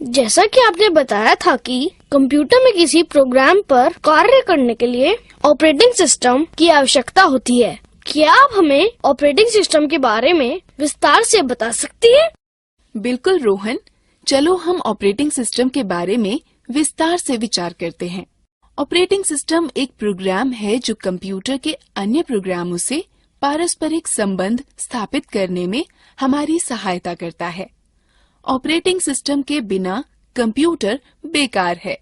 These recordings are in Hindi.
जैसा कि आपने बताया था कि कंप्यूटर में किसी प्रोग्राम पर कार्य करने के लिए ऑपरेटिंग सिस्टम की आवश्यकता होती है। क्या आप हमें ऑपरेटिंग सिस्टम के बारे में विस्तार से बता सकती हैं? बिल्कुल रोहन, चलो हम ऑपरेटिंग सिस्टम के बारे में विस्तार से विचार करते हैं। ऑपरेटिंग सिस्टम एक प्रोग्राम है जो कंप्यूटर के अन्य प्रोग्रामों से पारस्परिक संबंध स्थापित करने में हमारी सहायता करता है। ऑपरेटिंग सिस्टम के बिना कंप्यूटर बेकार है।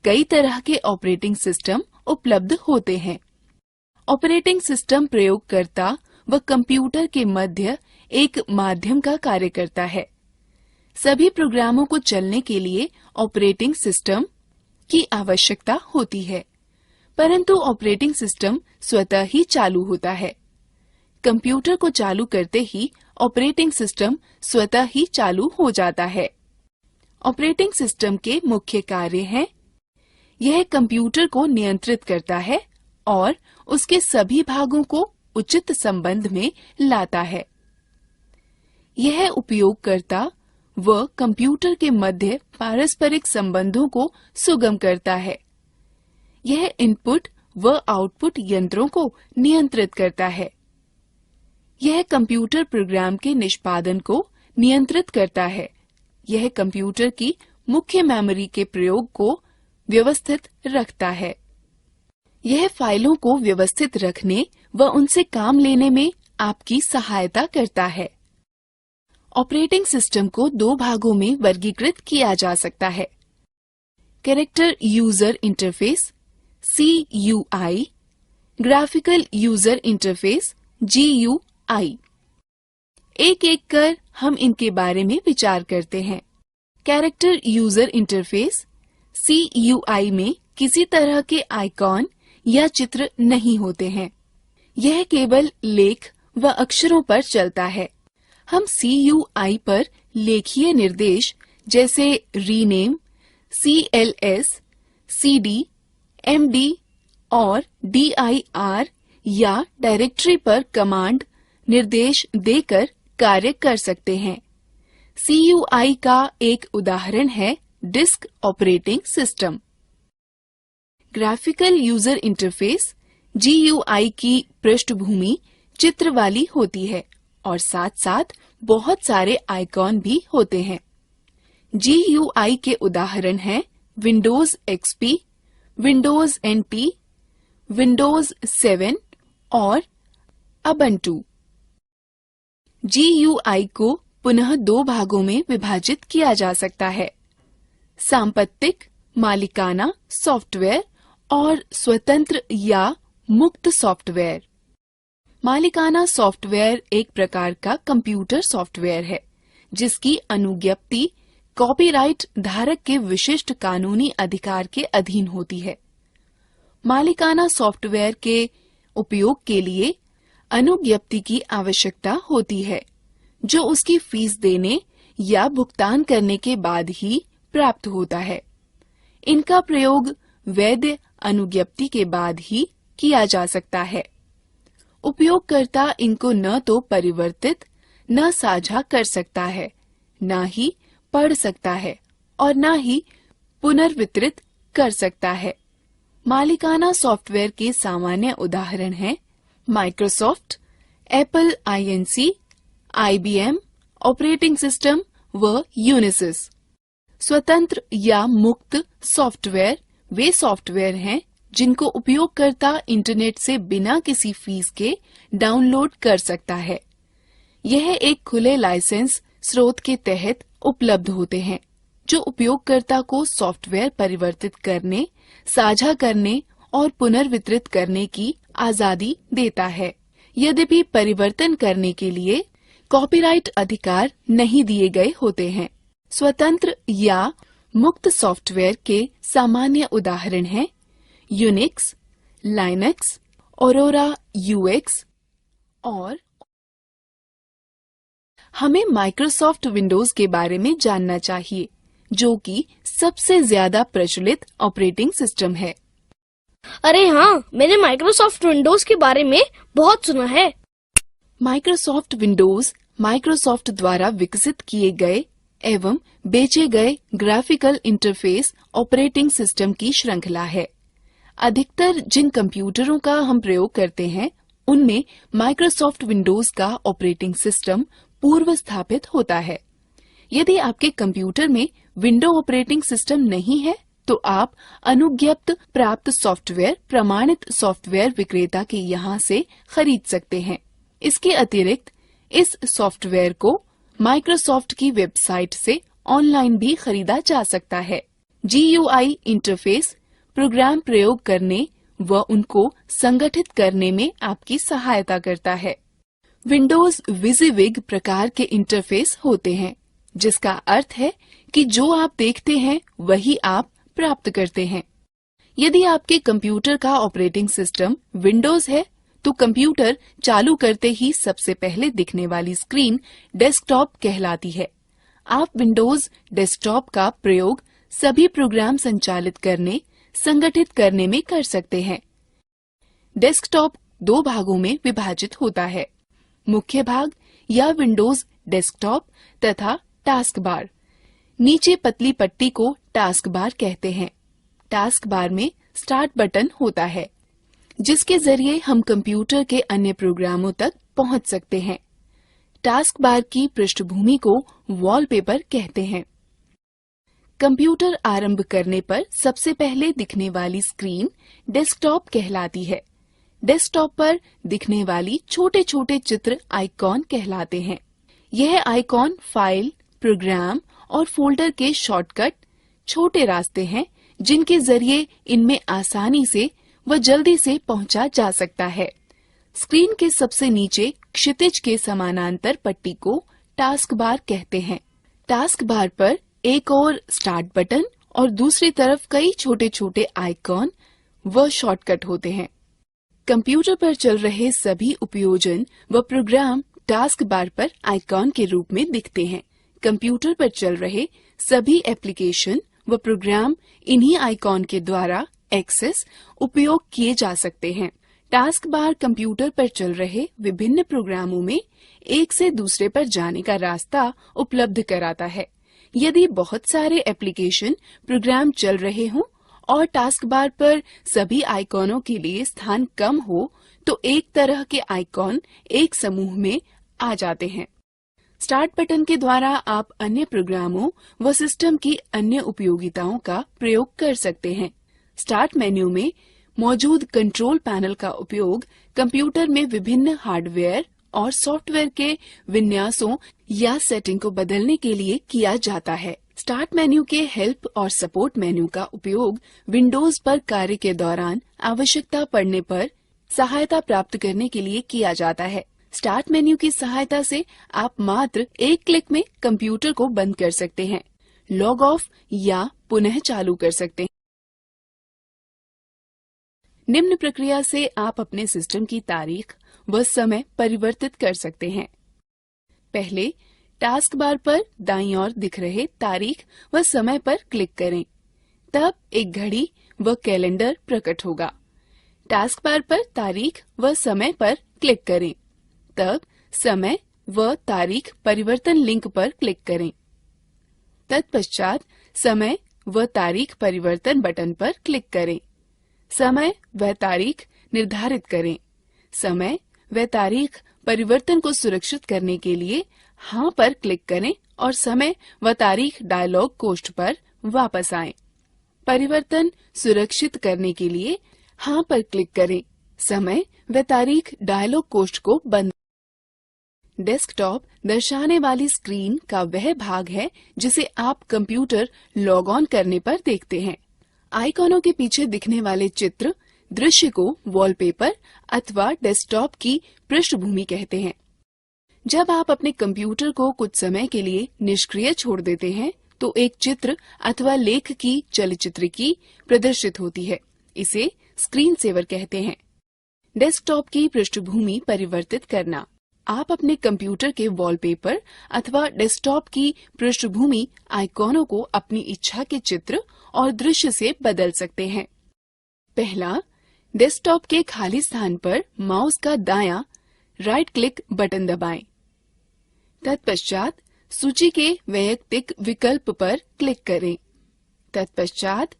कई तरह के ऑपरेटिंग सिस्टम उपलब्ध होते हैं। ऑपरेटिंग सिस्टम प्रयोगकर्ता व कंप्यूटर के मध्य एक माध्यम का कार्य करता है। सभी प्रोग्रामों को चलने के लिए ऑपरेटिंग सिस्टम की आवश्यकता होती है, परंतु ऑपरेटिंग सिस्टम स्वतः ही चालू होता है। कंप्यूटर को चालू करते ही ऑपरेटिंग सिस्टम स्वतः ही चालू हो जाता है। ऑपरेटिंग सिस्टम के मुख्य कार्य हैं: यह कंप्यूटर को नियंत्रित करता है और उसके सभी भागों को उचित संबंध में लाता है। यह उपयोगकर्ता व कंप्यूटर के मध्य पारस्परिक संबंधों को सुगम करता है। यह इनपुट व आउटपुट यंत्रों को नियंत्रित करता है। यह कंप्यूटर प्रोग्राम के निष्पादन को नियंत्रित करता है। यह कंप्यूटर की मुख्य मेमोरी के प्रयोग को व्यवस्थित रखता है। यह फाइलों को व्यवस्थित रखने व उनसे काम लेने में आपकी सहायता करता है। ऑपरेटिंग सिस्टम को दो भागों में वर्गीकृत किया जा सकता है: character user interface (CUI), graphical user interface (GUI). एक एक कर हम इनके बारे में विचार करते हैं। कैरेक्टर यूजर इंटरफेस (CUI) में किसी तरह के आइकॉन या चित्र नहीं होते हैं। यह केवल लेख व अक्षरों पर चलता है। हम CUI पर लेखीय निर्देश जैसे रीनेम, CLS, CD, MD और DIR या डायरेक्टरी पर कमांड निर्देश देकर कार्य कर सकते हैं। CUI का एक उदाहरण है disk operating system. Graphical user interface GUI की पृष्ठभूमि चित्र वाली होती है और साथ साथ बहुत सारे आइकॉन भी होते हैं। GUI के उदाहरण हैं Windows XP, Windows NT, Windows 7 और उबुंटू। GUI को पुनः दो भागों में विभाजित किया जा सकता है: सांपत्तिक मालिकाना सॉफ्टवेयर और स्वतंत्र या मुक्त सॉफ्टवेयर। मालिकाना सॉफ्टवेयर एक प्रकार का कंप्यूटर सॉफ्टवेयर है जिसकी अनुज्ञप्ति कॉपीराइट धारक के विशिष्ट कानूनी अधिकार के अधीन होती है। मालिकाना सॉफ्टवेयर के उपयोग के लिए अनुज्ञप्ति की आवश्यकता होती है, जो उसकी फीस देने या भुगतान करने के बाद ही प्राप्त होता है। इनका प्रयोग वैध अनुज्ञप्ति के बाद ही किया जा सकता है। उपयोगकर्ता इनको न तो परिवर्तित, न साझा कर सकता है, न ही पढ़ सकता है और न ही पुनर्वितरित कर सकता है। मालिकाना सॉफ्टवेयर के सामान्य उदाहरण हैं Microsoft, Apple INC, IBM operating system व यूनिसिस। स्वतंत्र या मुक्त सॉफ्टवेयर वे सॉफ्टवेयर हैं जिनको उपयोगकर्ता इंटरनेट से बिना किसी फीस के डाउनलोड कर सकता है। यह एक खुले लाइसेंस स्रोत के तहत उपलब्ध होते हैं, जो उपयोगकर्ता को सॉफ्टवेयर परिवर्तित करने, साझा करने और पुनर्वितरित करने की आजादी देता है। यद्यपि परिवर्तन करने के लिए कॉपीराइट अधिकार नहीं दिए गए होते हैं। स्वतंत्र या मुक्त सॉफ्टवेयर के सामान्य उदाहरण हैं यूनिक्स, लाइनक्स, ऑरोरा UX और हमें माइक्रोसॉफ्ट विंडोज के बारे में जानना चाहिए, जो कि सबसे ज्यादा प्रचलित ऑपरेटिंग सिस्टम है। अरे हाँ, मैंने माइक्रोसॉफ्ट विंडोज के बारे में बहुत सुना है। माइक्रोसॉफ्ट विंडोज माइक्रोसॉफ्ट द्वारा विकसित किए गए एवं बेचे गए ग्राफिकल इंटरफेस ऑपरेटिंग सिस्टम की श्रृंखला है। अधिकतर जिन कंप्यूटरों का हम प्रयोग करते हैं उनमें माइक्रोसॉफ्ट विंडोज का ऑपरेटिंग सिस्टम पूर्व स्थापित होता है। यदि आपके कंप्यूटर में विंडो ऑपरेटिंग सिस्टम नहीं है तो आप अनुज्ञप्त प्राप्त सॉफ्टवेयर प्रमाणित सॉफ्टवेयर विक्रेता के यहाँ से खरीद सकते हैं। इसके अतिरिक्त इस सॉफ्टवेयर को माइक्रोसॉफ्ट की वेबसाइट से ऑनलाइन भी खरीदा जा सकता है। GUI इंटरफेस प्रोग्राम प्रयोग करने व उनको संगठित करने में आपकी सहायता करता है। विंडोज WYSIWYG प्रकार के इंटरफेस होते हैं, जिसका अर्थ है कि जो आप देखते हैं वही आप प्राप्त करते हैं। यदि आपके कंप्यूटर का ऑपरेटिंग सिस्टम विंडोज है तो कंप्यूटर चालू करते ही सबसे पहले दिखने वाली स्क्रीन डेस्कटॉप कहलाती है। आप विंडोज डेस्कटॉप का प्रयोग सभी प्रोग्राम संचालित करने, संगठित करने में कर सकते हैं। डेस्कटॉप 2 भागों में विभाजित होता है, मुख्य भाग या विंडोज डेस्कटॉप तथा टास्क बार। नीचे पतली पट्टी को टास्क बार कहते हैं। टास्क बार में स्टार्ट बटन होता है, जिसके जरिए हम कंप्यूटर के अन्य प्रोग्रामों तक पहुंच सकते हैं। टास्क बार की पृष्ठभूमि को वॉलपेपर कहते हैं। कंप्यूटर आरंभ करने पर सबसे पहले दिखने वाली स्क्रीन डेस्कटॉप कहलाती है। डेस्कटॉप पर दिखने वाली छोटे छोटे चित्र आइकॉन कहलाते हैं। यह आइकॉन फाइल, प्रोग्राम और फोल्डर के शॉर्टकट छोटे रास्ते हैं, जिनके जरिए इनमें आसानी से व जल्दी से पहुंचा जा सकता है। स्क्रीन के सबसे नीचे क्षितिज के समानांतर पट्टी को टास्क बार कहते हैं। टास्क बार पर एक और स्टार्ट बटन और दूसरी तरफ कई छोटे छोटे आइकॉन व शॉर्टकट होते हैं। कंप्यूटर पर चल रहे सभी उपयोजन व प्रोग्राम टास्क बार पर आइकॉन के रूप में दिखते हैं। कंप्यूटर पर चल रहे सभी एप्लीकेशन व प्रोग्राम इन्हीं आइकॉन के द्वारा एक्सेस उपयोग किए जा सकते हैं। टास्क बार कंप्यूटर पर चल रहे विभिन्न प्रोग्रामों में एक से दूसरे पर जाने का रास्ता उपलब्ध कराता है। यदि बहुत सारे एप्लीकेशन प्रोग्राम चल रहे हों और टास्क बार पर सभी आइकॉनों के लिए स्थान कम हो तो एक तरह के आइकॉन एक समूह में आ जाते हैं। स्टार्ट बटन के द्वारा आप अन्य प्रोग्रामों व सिस्टम की अन्य उपयोगिताओं का प्रयोग कर सकते हैं। स्टार्ट मेन्यू में मौजूद कंट्रोल पैनल का उपयोग कंप्यूटर में विभिन्न हार्डवेयर और सॉफ्टवेयर के विन्यासों या सेटिंग को बदलने के लिए किया जाता है। स्टार्ट मेन्यू के हेल्प और सपोर्ट मेन्यू का उपयोग विंडोज पर कार्य के दौरान आवश्यकता पड़ने पर सहायता प्राप्त करने के लिए किया जाता है। स्टार्ट मेन्यू की सहायता से आप मात्र एक क्लिक में कंप्यूटर को बंद कर सकते हैं, लॉग ऑफ या पुनः चालू कर सकते हैं। निम्न प्रक्रिया से आप अपने सिस्टम की तारीख व समय परिवर्तित कर सकते हैं। पहले टास्क बार पर दाईं ओर दिख रहे तारीख व समय पर क्लिक करें, तब एक घड़ी व कैलेंडर प्रकट होगा। टास्क बार पर तारीख व समय पर क्लिक करें, तब समय व तारीख परिवर्तन लिंक पर क्लिक करें। तत्पश्चात समय व तारीख परिवर्तन बटन पर क्लिक करें। समय व तारीख निर्धारित करें। समय व तारीख परिवर्तन को सुरक्षित करने के लिए हाँ पर क्लिक करें और समय व तारीख डायलॉग कोष्ठ पर वापस आएं। परिवर्तन सुरक्षित करने के लिए हाँ पर क्लिक करें। समय व तारीख डायलॉग कोष्ठ को बंद। डेस्कटॉप दर्शाने वाली स्क्रीन का वह भाग है जिसे आप कंप्यूटर लॉग ऑन करने पर देखते हैं। आइकॉनों के पीछे दिखने वाले चित्र दृश्य को वॉलपेपर अथवा डेस्कटॉप की पृष्ठभूमि कहते हैं। जब आप अपने कंप्यूटर को कुछ समय के लिए निष्क्रिय छोड़ देते हैं तो एक चित्र अथवा लेख की चलचित्री प्रदर्शित होती है। इसे स्क्रीन सेवर कहते हैं। डेस्कटॉप की पृष्ठभूमि परिवर्तित करना। आप अपने कंप्यूटर के वॉलपेपर अथवा डेस्कटॉप की पृष्ठभूमि आइकॉनों को अपनी इच्छा के चित्र और दृश्य से बदल सकते हैं। पहला, डेस्कटॉप के खाली स्थान पर माउस का दायां राइट क्लिक बटन दबाएं। तत्पश्चात सूची के वैयक्तिक विकल्प पर क्लिक करें। तत्पश्चात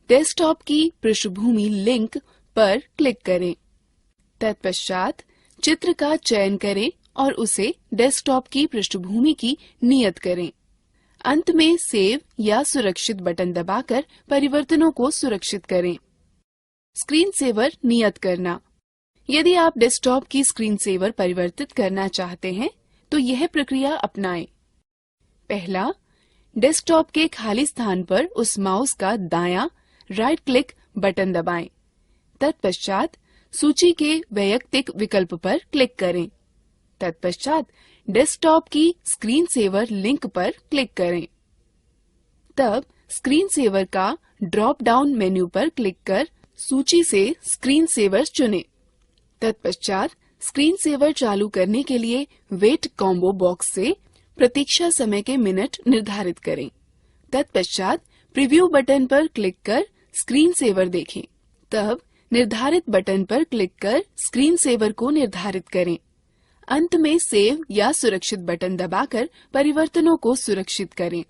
डेस्कटॉप की पृष्ठभूमि लिंक पर क्लिक करें। तत्पश्चात चित्र का चयन करें और उसे डेस्कटॉप की पृष्ठभूमि की नियत करें। अंत में सेव या सुरक्षित बटन दबाकर परिवर्तनों को सुरक्षित करें। स्क्रीन सेवर नियत करना। यदि आप डेस्कटॉप की स्क्रीन सेवर परिवर्तित करना चाहते हैं तो यह प्रक्रिया अपनाएं। पहला, डेस्कटॉप के खाली स्थान पर उस माउस का दायां राइट क्लिक बटन दबाएं। तत्पश्चात सूची के वैयक्तिक विकल्प पर क्लिक करें। तत्पश्चात डेस्कटॉप की स्क्रीन सेवर लिंक पर क्लिक करें। तब स्क्रीन सेवर का ड्रॉप डाउन मेन्यू पर क्लिक कर सूची से स्क्रीन सेवर चुनें। तत्पश्चात स्क्रीन सेवर चालू करने के लिए वेट कॉम्बो बॉक्स से प्रतीक्षा समय के मिनट निर्धारित करें। तत्पश्चात प्रीव्यू बटन पर क्लिक कर स्क्रीन सेवर देखें। तब निर्धारित बटन पर क्लिक कर स्क्रीन सेवर को निर्धारित करें। अंत में सेव या सुरक्षित बटन दबाकर परिवर्तनों को सुरक्षित करें।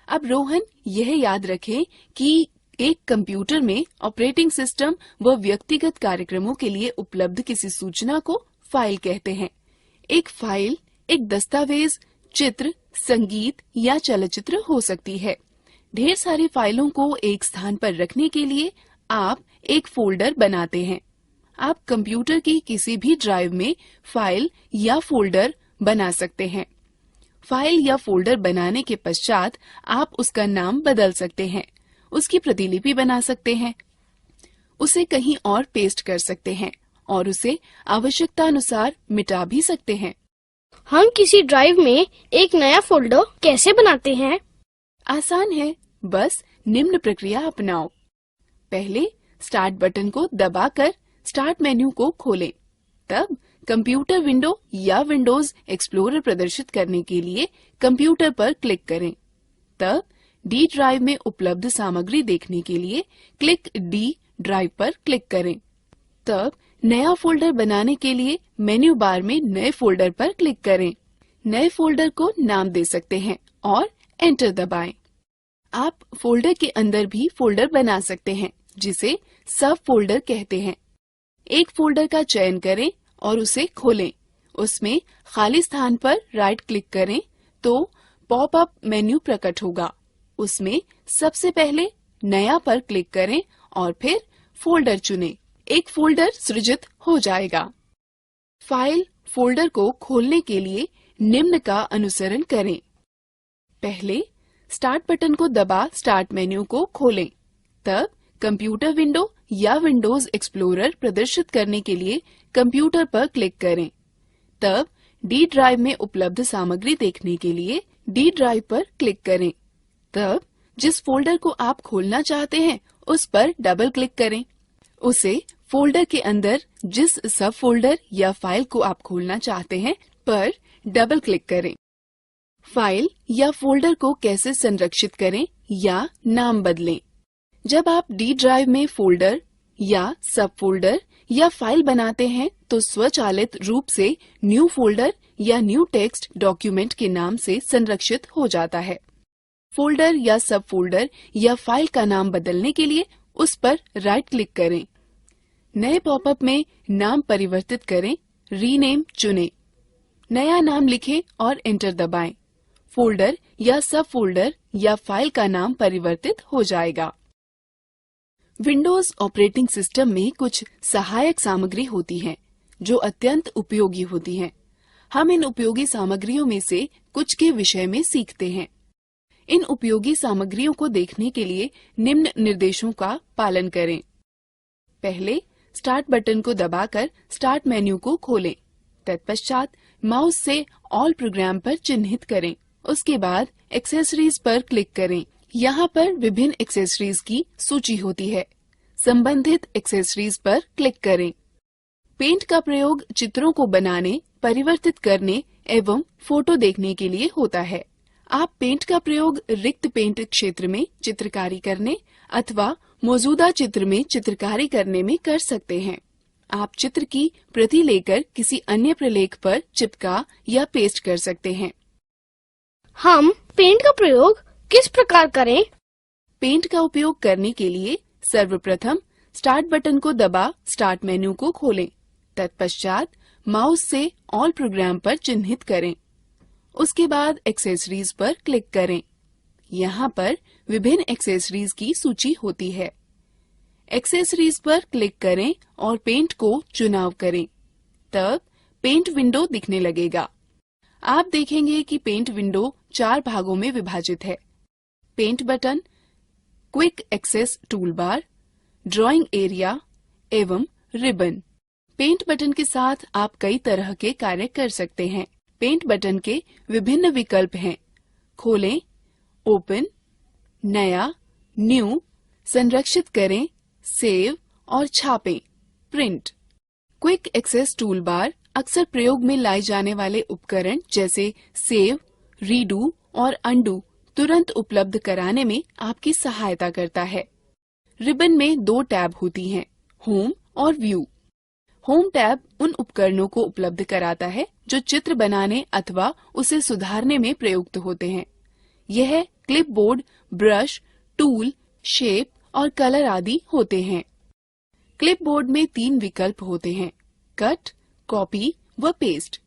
अब रोहन यह याद रखें कि एक कंप्यूटर में ऑपरेटिंग सिस्टम व व्यक्तिगत कार्यक्रमों के लिए उपलब्ध किसी सूचना को फाइल कहते हैं। एक फाइल एक दस्तावेज, चित्र, संगीत या चलचित्र हो सकती है। ढेर सारी फाइलों को एक स्थान पर रखने के लिए आप एक फोल्डर बनाते हैं। आप कंप्यूटर की किसी भी ड्राइव में फाइल या फोल्डर बना सकते हैं। फाइल या फोल्डर बनाने के पश्चात आप उसका नाम बदल सकते हैं, उसकी प्रतिलिपि बना सकते हैं, उसे कहीं और पेस्ट कर सकते हैं और उसे आवश्यकतानुसार मिटा भी सकते हैं। हम किसी ड्राइव में एक नया फोल्डर कैसे बनाते हैं? आसान है, बस निम्न प्रक्रिया अपनाओ। पहले स्टार्ट बटन को दबाकर स्टार्ट मेन्यू को खोलें। तब कंप्यूटर विंडो या विंडोज एक्सप्लोरर प्रदर्शित करने के लिए कंप्यूटर पर क्लिक करें। तब डी ड्राइव में उपलब्ध सामग्री देखने के लिए क्लिक डी ड्राइव पर क्लिक करें। तब नया फोल्डर बनाने के लिए मेन्यू बार में नए फोल्डर पर क्लिक करें। नए फोल्डर को नाम दे सकते हैं और एंटर दबाएं। आप फोल्डर के अंदर भी फोल्डर बना सकते हैं, जिसे सब फोल्डर कहते हैं। एक फोल्डर का चयन करें और उसे खोलें। उसमें खाली स्थान पर राइट क्लिक करें तो पॉप अप मेन्यू प्रकट होगा। उसमें सबसे पहले नया पर क्लिक करें और फिर फोल्डर चुनें। एक फोल्डर सृजित हो जाएगा। फाइल फोल्डर को खोलने के लिए निम्न का अनुसरण करें। पहले स्टार्ट बटन को दबा स्टार्ट मेन्यू को खोलें। तब कंप्यूटर विंडो या विंडोज एक्सप्लोरर प्रदर्शित करने के लिए कंप्यूटर पर क्लिक करें। तब डी ड्राइव में उपलब्ध सामग्री देखने के लिए डी ड्राइव पर क्लिक करें। तब जिस फोल्डर को आप खोलना चाहते हैं उस पर डबल क्लिक करें। उसे फोल्डर के अंदर जिस सब फोल्डर या फाइल को आप खोलना चाहते हैं पर डबल क्लिक करें। फाइल या फोल्डर को कैसे संरक्षित करें या नाम बदलें। जब आप डी ड्राइव में फोल्डर या सब फोल्डर या फाइल बनाते हैं तो स्वचालित रूप से न्यू फोल्डर या न्यू टेक्स्ट डॉक्यूमेंट के नाम से संरक्षित हो जाता है। फोल्डर या सब फोल्डर या फाइल का नाम बदलने के लिए उस पर राइट क्लिक करें। नए पॉपअप में नाम परिवर्तित करें, रीनेम चुनें। नया नाम लिखें और एंटर दबाएं। फोल्डर या सब फोल्डर या फाइल का नाम परिवर्तित हो जाएगा। विंडोज ऑपरेटिंग सिस्टम में कुछ सहायक सामग्री होती है जो अत्यंत उपयोगी होती हैं। हम इन उपयोगी सामग्रियों में से कुछ के विषय में सीखते हैं। इन उपयोगी सामग्रियों को देखने के लिए निम्न निर्देशों का पालन करें। पहले स्टार्ट बटन को दबाकर स्टार्ट मेन्यू को खोलें। तत्पश्चात माउस से ऑल प्रोग्राम पर चिन्हित करें। उसके बाद एक्सेसरीज पर क्लिक करें। यहाँ पर विभिन्न एक्सेसरीज की सूची होती है। संबंधित एक्सेसरीज पर क्लिक करें। पेंट का प्रयोग चित्रों को बनाने, परिवर्तित करने एवं फोटो देखने के लिए होता है। आप पेंट का प्रयोग रिक्त पेंट क्षेत्र में चित्रकारी करने अथवा मौजूदा चित्र में चित्रकारी करने में कर सकते हैं। आप चित्र की प्रति लेकर किसी अन्य प्रलेख पर चिपका या पेस्ट कर सकते हैं। हम पेंट का प्रयोग किस प्रकार करें? पेंट का उपयोग करने के लिए सर्वप्रथम स्टार्ट बटन को दबा स्टार्ट मेन्यू को खोलें। तत्पश्चात माउस से ऑल प्रोग्राम पर चिन्हित करें। उसके बाद एक्सेसरीज पर क्लिक करें। यहाँ पर विभिन्न एक्सेसरीज की सूची होती है। एक्सेसरीज पर क्लिक करें और पेंट को चुनाव करें। तब पेंट विंडो दिखने लगेगा। आप देखेंगे कि पेंट विंडो 4 भागों में विभाजित है। Paint button, quick access toolbar, drawing area एवं रिबन। पेंट बटन के साथ आप कई तरह के कार्य कर सकते हैं। पेंट बटन के विभिन्न विकल्प हैं। खोलें, ओपन, नया, न्यू, संरक्षित करें, सेव और छापें, प्रिंट। क्विक एक्सेस टूलबार अक्सर प्रयोग में लाए जाने वाले उपकरण जैसे सेव, रीडू और अंडू तुरंत उपलब्ध कराने में आपकी सहायता करता है। रिबन में 2 टैब होती हैं, होम और व्यू। होम टैब उन उपकरणों को उपलब्ध कराता है जो चित्र बनाने अथवा उसे सुधारने में प्रयुक्त होते हैं। यह क्लिपबोर्ड, ब्रश, टूल, शेप और कलर आदि होते हैं। क्लिपबोर्ड में 3 विकल्प होते हैं, कट, कॉपी व पेस्ट।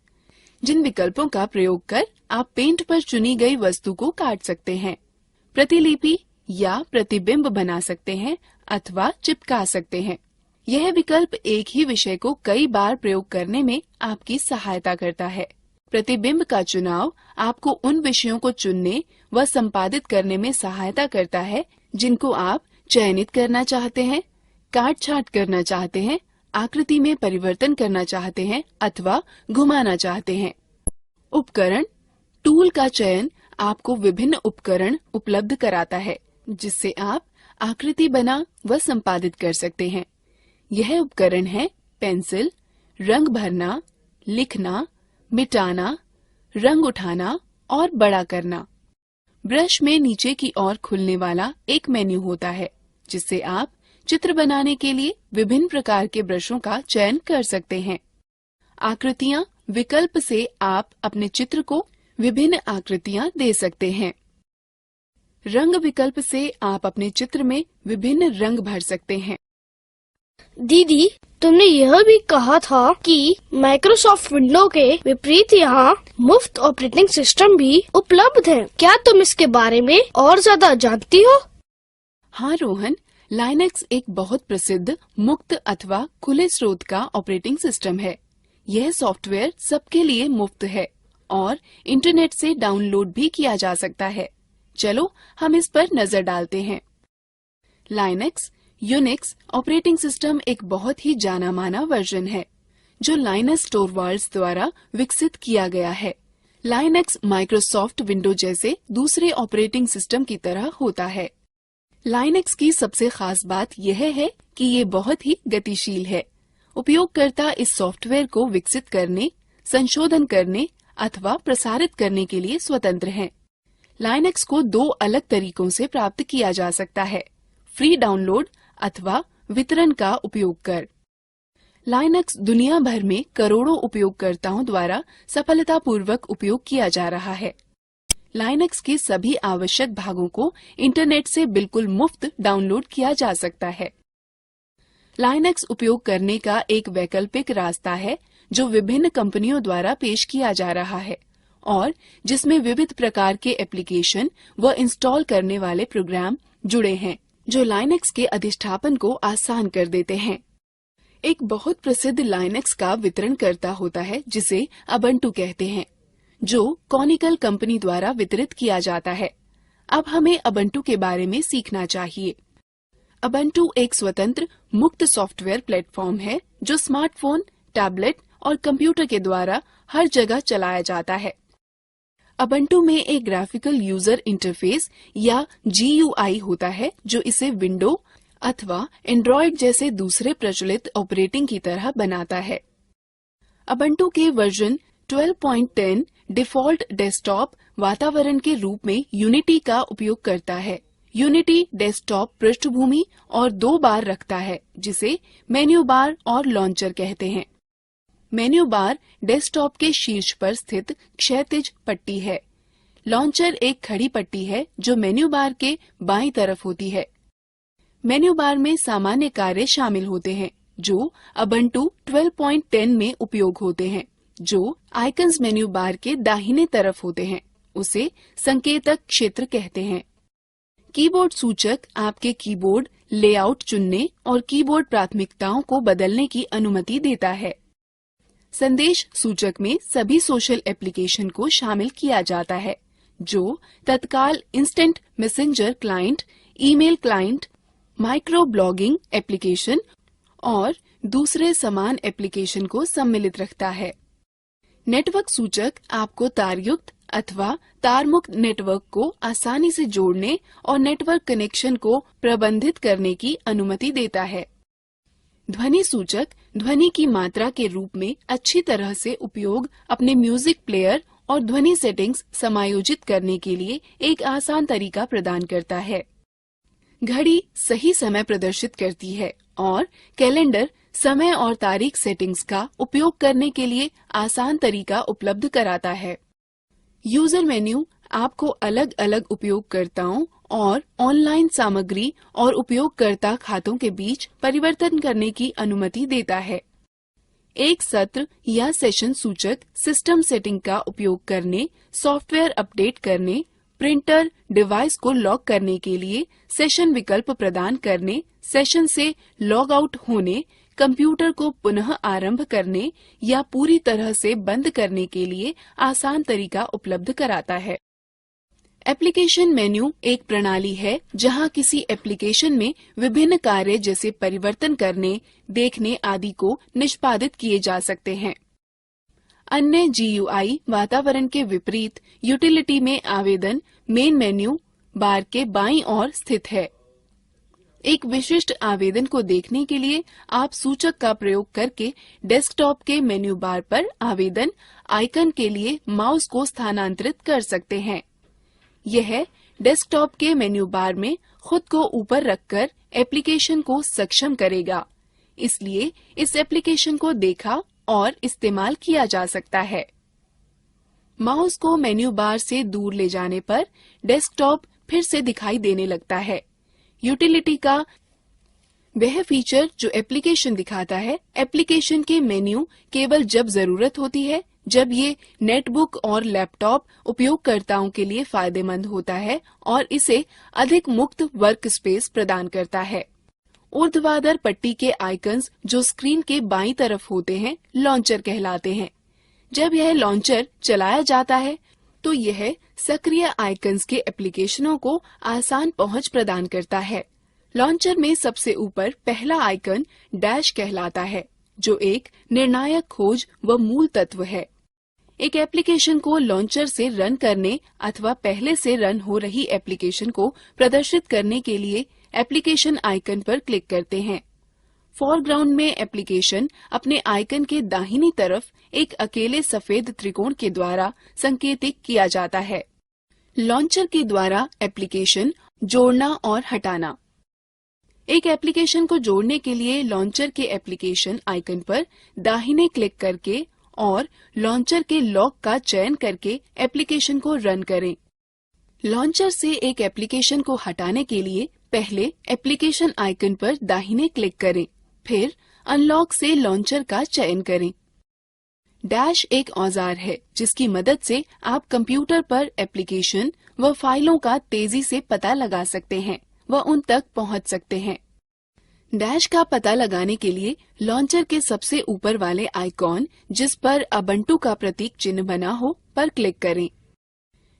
जिन विकल्पों का प्रयोग कर आप पेंट पर चुनी गई वस्तु को काट सकते हैं, प्रतिलिपि या प्रतिबिंब बना सकते हैं अथवा चिपका सकते हैं। यह विकल्प एक ही विषय को कई बार प्रयोग करने में आपकी सहायता करता है। प्रतिबिंब का चुनाव आपको उन विषयों को चुनने व संपादित करने में सहायता करता है जिनको आप चयनित करना चाहते हैं, काट छांट करना चाहते हैं, आकृति में परिवर्तन करना चाहते हैं अथवा घुमाना चाहते हैं। उपकरण, टूल का चयन आपको विभिन्न उपकरण उपलब्ध कराता है जिससे आप आकृति बना व संपादित कर सकते हैं। यह उपकरण है पेंसिल, रंग भरना, लिखना, मिटाना, रंग उठाना और बड़ा करना। ब्रश में नीचे की ओर खुलने वाला एक मेन्यू होता है जिससे आप चित्र बनाने के लिए विभिन्न प्रकार के ब्रशों का चयन कर सकते हैं। आकृतियाँ विकल्प से आप अपने चित्र को विभिन्न आकृतियाँ दे सकते हैं। रंग विकल्प से आप अपने चित्र में विभिन्न रंग भर सकते हैं। दीदी, तुमने यह भी कहा था कि माइक्रोसॉफ्ट विंडो के विपरीत यहाँ मुफ्त ऑपरेटिंग सिस्टम भी उपलब्ध है। क्या तुम इसके बारे में और ज्यादा जानती हो? हाँ रोहन, लाइनक्स एक बहुत प्रसिद्ध मुक्त अथवा खुले स्रोत का ऑपरेटिंग सिस्टम है। यह सॉफ्टवेयर सबके लिए मुफ्त है और इंटरनेट से डाउनलोड भी किया जा सकता है। चलो हम इस पर नजर डालते हैं। लाइनक्स यूनिक्स ऑपरेटिंग सिस्टम एक बहुत ही जाना माना वर्जन है जो लाइनस टोरवाल्ड्स द्वारा विकसित किया गया है। लाइनक्स माइक्रोसॉफ्ट विंडो जैसे दूसरे ऑपरेटिंग सिस्टम की तरह होता है। लाइनक्स की सबसे खास बात यह है कि ये बहुत ही गतिशील है। उपयोगकर्ता इस सॉफ्टवेयर को विकसित करने, संशोधन करने अथवा प्रसारित करने के लिए स्वतंत्र हैं। लाइनक्स को 2 अलग तरीकों से प्राप्त किया जा सकता है, फ्री डाउनलोड अथवा वितरण का उपयोग कर। लाइनक्स दुनिया भर में करोड़ों उपयोगकर्ताओं द्वारा सफलतापूर्वक उपयोग किया जा रहा है। लाइनक्स के सभी आवश्यक भागों को इंटरनेट से बिल्कुल मुफ्त डाउनलोड किया जा सकता है। लाइनक्स उपयोग करने का एक वैकल्पिक रास्ता है जो विभिन्न कंपनियों द्वारा पेश किया जा रहा है और जिसमें विविध प्रकार के एप्लीकेशन व इंस्टॉल करने वाले प्रोग्राम जुड़े हैं जो लाइनक्स के अधिष्ठापन को आसान कर देते हैं। एक बहुत प्रसिद्ध लाइनक्स का वितरणकर्ता होता है जिसे अबंटू कहते हैं, जो कॉनिकल कंपनी द्वारा वितरित किया जाता है। अब हमें अबंटू के बारे में सीखना चाहिए। अबंटू एक स्वतंत्र मुक्त सॉफ्टवेयर प्लेटफॉर्म है जो स्मार्टफोन, टैबलेट और कंप्यूटर के द्वारा हर जगह चलाया जाता है। अबंटू में एक ग्राफिकल यूजर इंटरफेस या GUI होता है जो इसे विंडो अथवा एंड्रॉयड जैसे दूसरे प्रचलित ऑपरेटिंग की तरह बनाता है। अबंटू के वर्जन 12.10 डिफॉल्ट डेस्कटॉप वातावरण के रूप में यूनिटी का उपयोग करता है। यूनिटी डेस्कटॉप पृष्ठभूमि और 2 बार रखता है जिसे मेन्यू बार और लॉन्चर कहते हैं। मेन्यू बार डेस्कटॉप के शीर्ष पर स्थित क्षैतिज पट्टी है। लॉन्चर एक खड़ी पट्टी है जो मेन्यू बार के बाईं तरफ होती है। मेन्यू बार में सामान्य कार्य शामिल होते हैं जो उबुंटू 12.10 में उपयोग होते हैं। जो आइकन्स मेन्यू बार के दाहिने तरफ होते हैं उसे संकेतक क्षेत्र कहते हैं। कीबोर्ड सूचक आपके कीबोर्ड लेआउट चुनने और कीबोर्ड प्राथमिकताओं को बदलने की अनुमति देता है। संदेश सूचक में सभी सोशल एप्लीकेशन को शामिल किया जाता है जो तत्काल instant messenger client, email client, micro blogging application और दूसरे समान एप्लीकेशन को सम्मिलित रखता है। नेटवर्क सूचक आपको तारयुक्त अथवा तारमुक्त नेटवर्क को आसानी से जोड़ने और नेटवर्क कनेक्शन को प्रबंधित करने की अनुमति देता है। ध्वनि सूचक ध्वनि की मात्रा के रूप में अच्छी तरह से उपयोग अपने म्यूजिक प्लेयर और ध्वनि सेटिंग्स समायोजित करने के लिए एक आसान तरीका प्रदान करता है। घड़ी सही समय प्रदर्शित करती है और कैलेंडर समय और तारीख सेटिंग्स का उपयोग करने के लिए आसान तरीका उपलब्ध कराता है। यूजर मेन्यू आपको अलग अलग उपयोगकर्ताओं और ऑनलाइन सामग्री और उपयोगकर्ता खातों के बीच परिवर्तन करने की अनुमति देता है। एक सत्र या सेशन सूचक सिस्टम सेटिंग का उपयोग करने, सॉफ्टवेयर अपडेट करने, प्रिंटर डिवाइस को लॉक करने के लिए सेशन विकल्प प्रदान करने, सेशन से लॉग आउट होने, कंप्यूटर को पुनः आरंभ करने या पूरी तरह से बंद करने के लिए आसान तरीका उपलब्ध कराता है। एप्लीकेशन मेन्यू एक प्रणाली है जहां किसी एप्लीकेशन में विभिन्न कार्य जैसे परिवर्तन करने, देखने आदि को निष्पादित किए जा सकते हैं। अन्य GUI वातावरण के विपरीत यूटिलिटी में आवेदन मेन मेन्यू बार के बाईं ओर स्थित है। एक विशिष्ट आवेदन को देखने के लिए आप सूचक का प्रयोग करके डेस्कटॉप के मेन्यू बार पर आवेदन आइकन के लिए माउस को स्थानांतरित कर सकते हैं। यह डेस्कटॉप के मेन्यू बार में खुद को ऊपर रखकर एप्लीकेशन को सक्षम करेगा, इसलिए इस एप्लीकेशन को देखा और इस्तेमाल किया जा सकता है। माउस को मेन्यू बार से दूर ले जाने पर डेस्कटॉप फिर से दिखाई देने लगता है। यूटिलिटी का वह फीचर जो एप्लीकेशन दिखाता है, एप्लीकेशन के मेन्यू केवल जब जरूरत होती है, जब ये नेटबुक और लैपटॉप उपयोगकर्ताओं के लिए फायदेमंद होता है और इसे अधिक मुक्त वर्क स्पेस प्रदान करता है। ऊर्ध्वाधर पट्टी के आइकन्स जो स्क्रीन के बाईं तरफ होते हैं लॉन्चर कहलाते हैं। जब यह लॉन्चर चलाया जाता है तो यह सक्रिय आइकन्स के एप्लीकेशनों को आसान पहुंच प्रदान करता है। लॉन्चर में सबसे ऊपर पहला आइकन डैश कहलाता है जो एक निर्णायक खोज व मूल तत्व है। एक एप्लीकेशन को लॉन्चर से रन करने अथवा पहले से रन हो रही एप्लीकेशन को प्रदर्शित करने के लिए एप्लीकेशन आइकन पर क्लिक करते हैं। फोरग्राउंड में एप्लीकेशन अपने आइकन के दाहिनी तरफ एक अकेले सफेद त्रिकोण के द्वारा संकेतित किया जाता है। लॉन्चर के द्वारा एप्लीकेशन जोड़ना और हटाना। एक एप्लीकेशन को जोड़ने के लिए लॉन्चर के एप्लीकेशन आइकन पर दाहिने क्लिक करके और लॉन्चर के लॉक का चयन करके एप्लीकेशन को रन करें। लॉन्चर से एक एप्लीकेशन को हटाने के लिए पहले एप्लीकेशन आइकन पर दाहिने क्लिक करें, फिर अनलॉक से लॉन्चर का चयन करें। डैश एक औजार है जिसकी मदद से आप कंप्यूटर पर एप्लीकेशन व फाइलों का तेजी से पता लगा सकते हैं व उन तक पहुंच सकते हैं। डैश का पता लगाने के लिए लॉन्चर के सबसे ऊपर वाले आइकॉन जिस पर उबुंटू का प्रतीक चिन्ह बना हो पर क्लिक करें।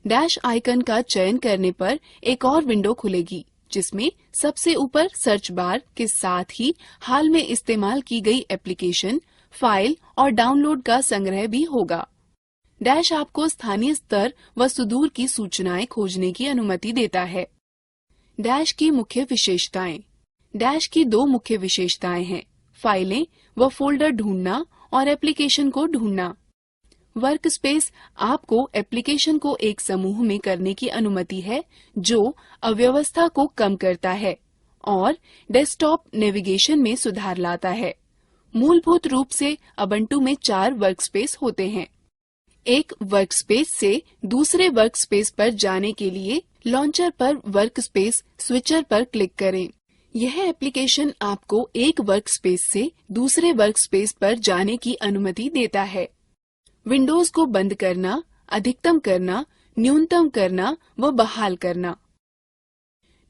डैश आइकन का चयन करने पर एक और विंडो खुलेगी जिसमें सबसे ऊपर सर्च बार के साथ ही हाल में इस्तेमाल की गई एप्लीकेशन, फाइल और डाउनलोड का संग्रह भी होगा। डैश आपको स्थानीय स्तर व सुदूर की सूचनाएं खोजने की अनुमति देता है। डैश की मुख्य विशेषताएं। डैश की दो मुख्य विशेषताएं हैं, फाइलें व फोल्डर ढूंढना और एप्लीकेशन को ढूंढना। वर्क स्पेस आपको एप्लीकेशन को एक समूह में करने की अनुमति है जो अव्यवस्था को कम करता है और डेस्कटॉप नेविगेशन में सुधार लाता है। मूलभूत रूप से उबुंटू में 4 वर्कस्पेस होते हैं। एक वर्कस्पेस से दूसरे वर्कस्पेस पर जाने के लिए लॉन्चर पर वर्कस्पेस स्विचर पर क्लिक करें। यह एप्लीकेशन आपको एक वर्कस्पेस से दूसरे वर्कस्पेस पर जाने की अनुमति देता है। विंडोज को बंद करना, अधिकतम करना, न्यूनतम करना व बहाल करना।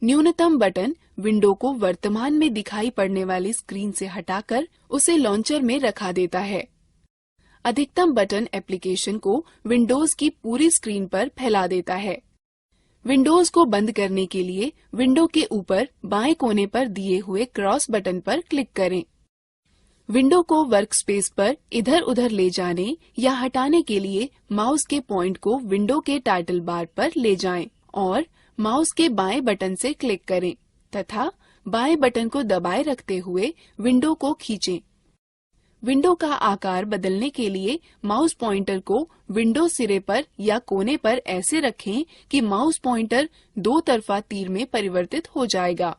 न्यूनतम बटन विंडो को वर्तमान में दिखाई पड़ने वाली स्क्रीन से हटाकर उसे लॉन्चर में रखा देता है। अधिकतम बटन एप्लीकेशन को विंडोज की पूरी स्क्रीन पर फैला देता है। विंडोज को बंद करने के लिए विंडो के ऊपर बाएं कोने पर दिए हुए क्रॉस बटन पर क्लिक करें। विंडो को वर्कस्पेस पर इधर उधर ले जाने या हटाने के लिए माउस के पॉइंट को विंडो के टाइटल बार पर ले जाएं और माउस के बाएं बटन से क्लिक करें तथा बाएं बटन को दबाए रखते हुए विंडो को खींचें। विंडो का आकार बदलने के लिए माउस पॉइंटर को विंडो सिरे पर या कोने पर ऐसे रखें कि माउस पॉइंटर दो तरफा तीर में परिवर्तित हो जाएगा,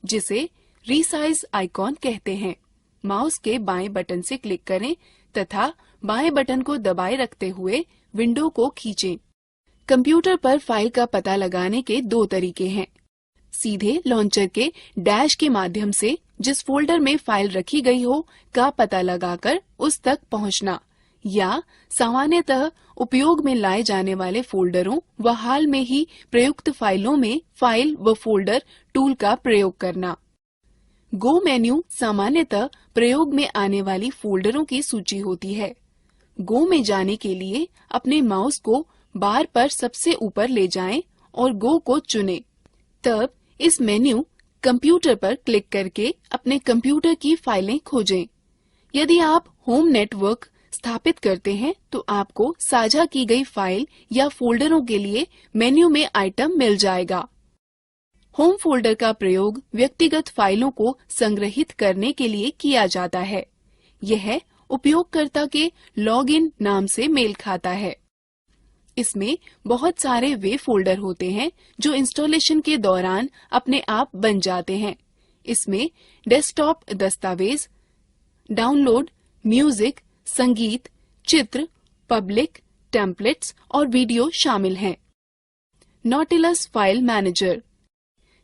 जिसे रीसाइज आइकॉन कहते हैं। माउस के बाएं बटन से क्लिक करें तथा बाएं बटन को दबाए रखते हुए विंडो को खींचें। कंप्यूटर पर फाइल का पता लगाने के दो तरीके हैं। सीधे लॉन्चर के डैश के माध्यम से जिस फोल्डर में फाइल रखी गई हो का पता लगाकर उस तक पहुंचना, या सामान्यतः उपयोग में लाए जाने वाले फोल्डरों व हाल में ही प्रयुक्त फाइलों में फाइल व फोल्डर टूल का प्रयोग करना। गो मेन्यू सामान्यतः प्रयोग में आने वाली फोल्डरों की सूची होती है। गो में जाने के लिए अपने माउस को बार पर सबसे ऊपर ले जाएं और गो को चुनें। तब इस मेन्यू कंप्यूटर पर क्लिक करके अपने कंप्यूटर की फाइलें खोजें। यदि आप होम नेटवर्क स्थापित करते हैं तो आपको साझा की गई फाइल या फोल्डरों के लिए मेन्यू में आइटम मिल जाएगा। होम फोल्डर का प्रयोग व्यक्तिगत फाइलों को संग्रहित करने के लिए किया जाता है। यह उपयोगकर्ता के लॉगिन नाम से मेल खाता है। इसमें बहुत सारे वे फोल्डर होते हैं जो इंस्टॉलेशन के दौरान अपने आप बन जाते हैं। इसमें डेस्कटॉप दस्तावेज, डाउनलोड, म्यूजिक, संगीत, चित्र, पब्लिक, टेम्पलेट्स और वीडियो शामिल हैं। Nautilus file manager.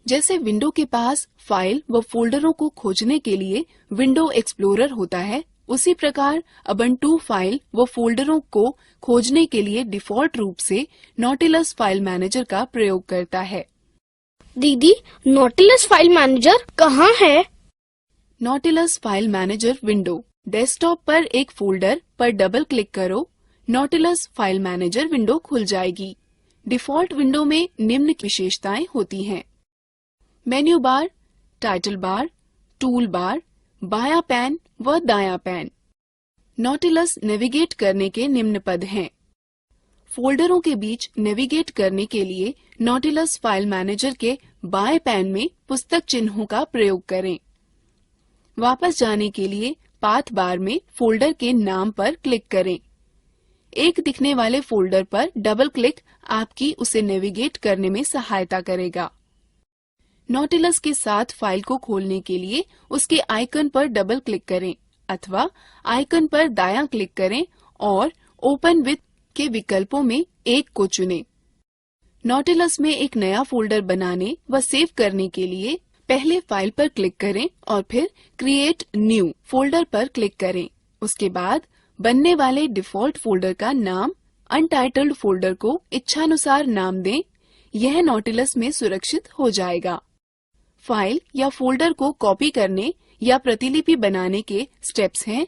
जैसे विंडो के पास फाइल व फोल्डरों को खोजने के लिए विंडो एक्सप्लोरर होता है, उसी प्रकार उबुंटू फाइल व फोल्डरों को खोजने के लिए डिफॉल्ट रूप से नॉटिलस फाइल मैनेजर का प्रयोग करता है। दीदी, नॉटिलस फाइल मैनेजर कहाँ है? Nautilus file manager window desktop पर एक फोल्डर पर डबल क्लिक करो, नॉटिलस फाइल मैनेजर विंडो खुल जाएगी। डिफॉल्ट विंडो में निम्न विशेषताएं होती हैं: menu bar, title bar, tool bar, बायां पैन व दायां पैन। नॉटिलस नेविगेट करने के निम्न पद हैं। फोल्डरों के बीच नेविगेट करने के लिए नॉटिलस फाइल मैनेजर के बाएं पैन में पुस्तक चिन्हों का प्रयोग करें। वापस जाने के लिए पाथ बार में फोल्डर के नाम पर क्लिक करें। एक दिखने वाले फोल्डर पर डबल क्लिक आपकी उसे नेविगेट करने में सहायता करेगा। नॉटिलस के साथ फाइल को खोलने के लिए उसके आइकन पर डबल क्लिक करें अथवा आइकन पर दायां क्लिक करें और ओपन विथ के विकल्पों में एक को चुनें। नॉटिलस में एक नया फोल्डर बनाने व सेव करने के लिए पहले फाइल पर क्लिक करें और फिर क्रिएट न्यू फोल्डर पर क्लिक करें। उसके बाद बनने वाले डिफॉल्ट फोल्डर का नाम अनटाइटल्ड फोल्डर को इच्छानुसार नाम दें। यह नॉटिलस में सुरक्षित हो जाएगा। फाइल या फोल्डर को कॉपी करने या प्रतिलिपि बनाने के स्टेप्स हैं।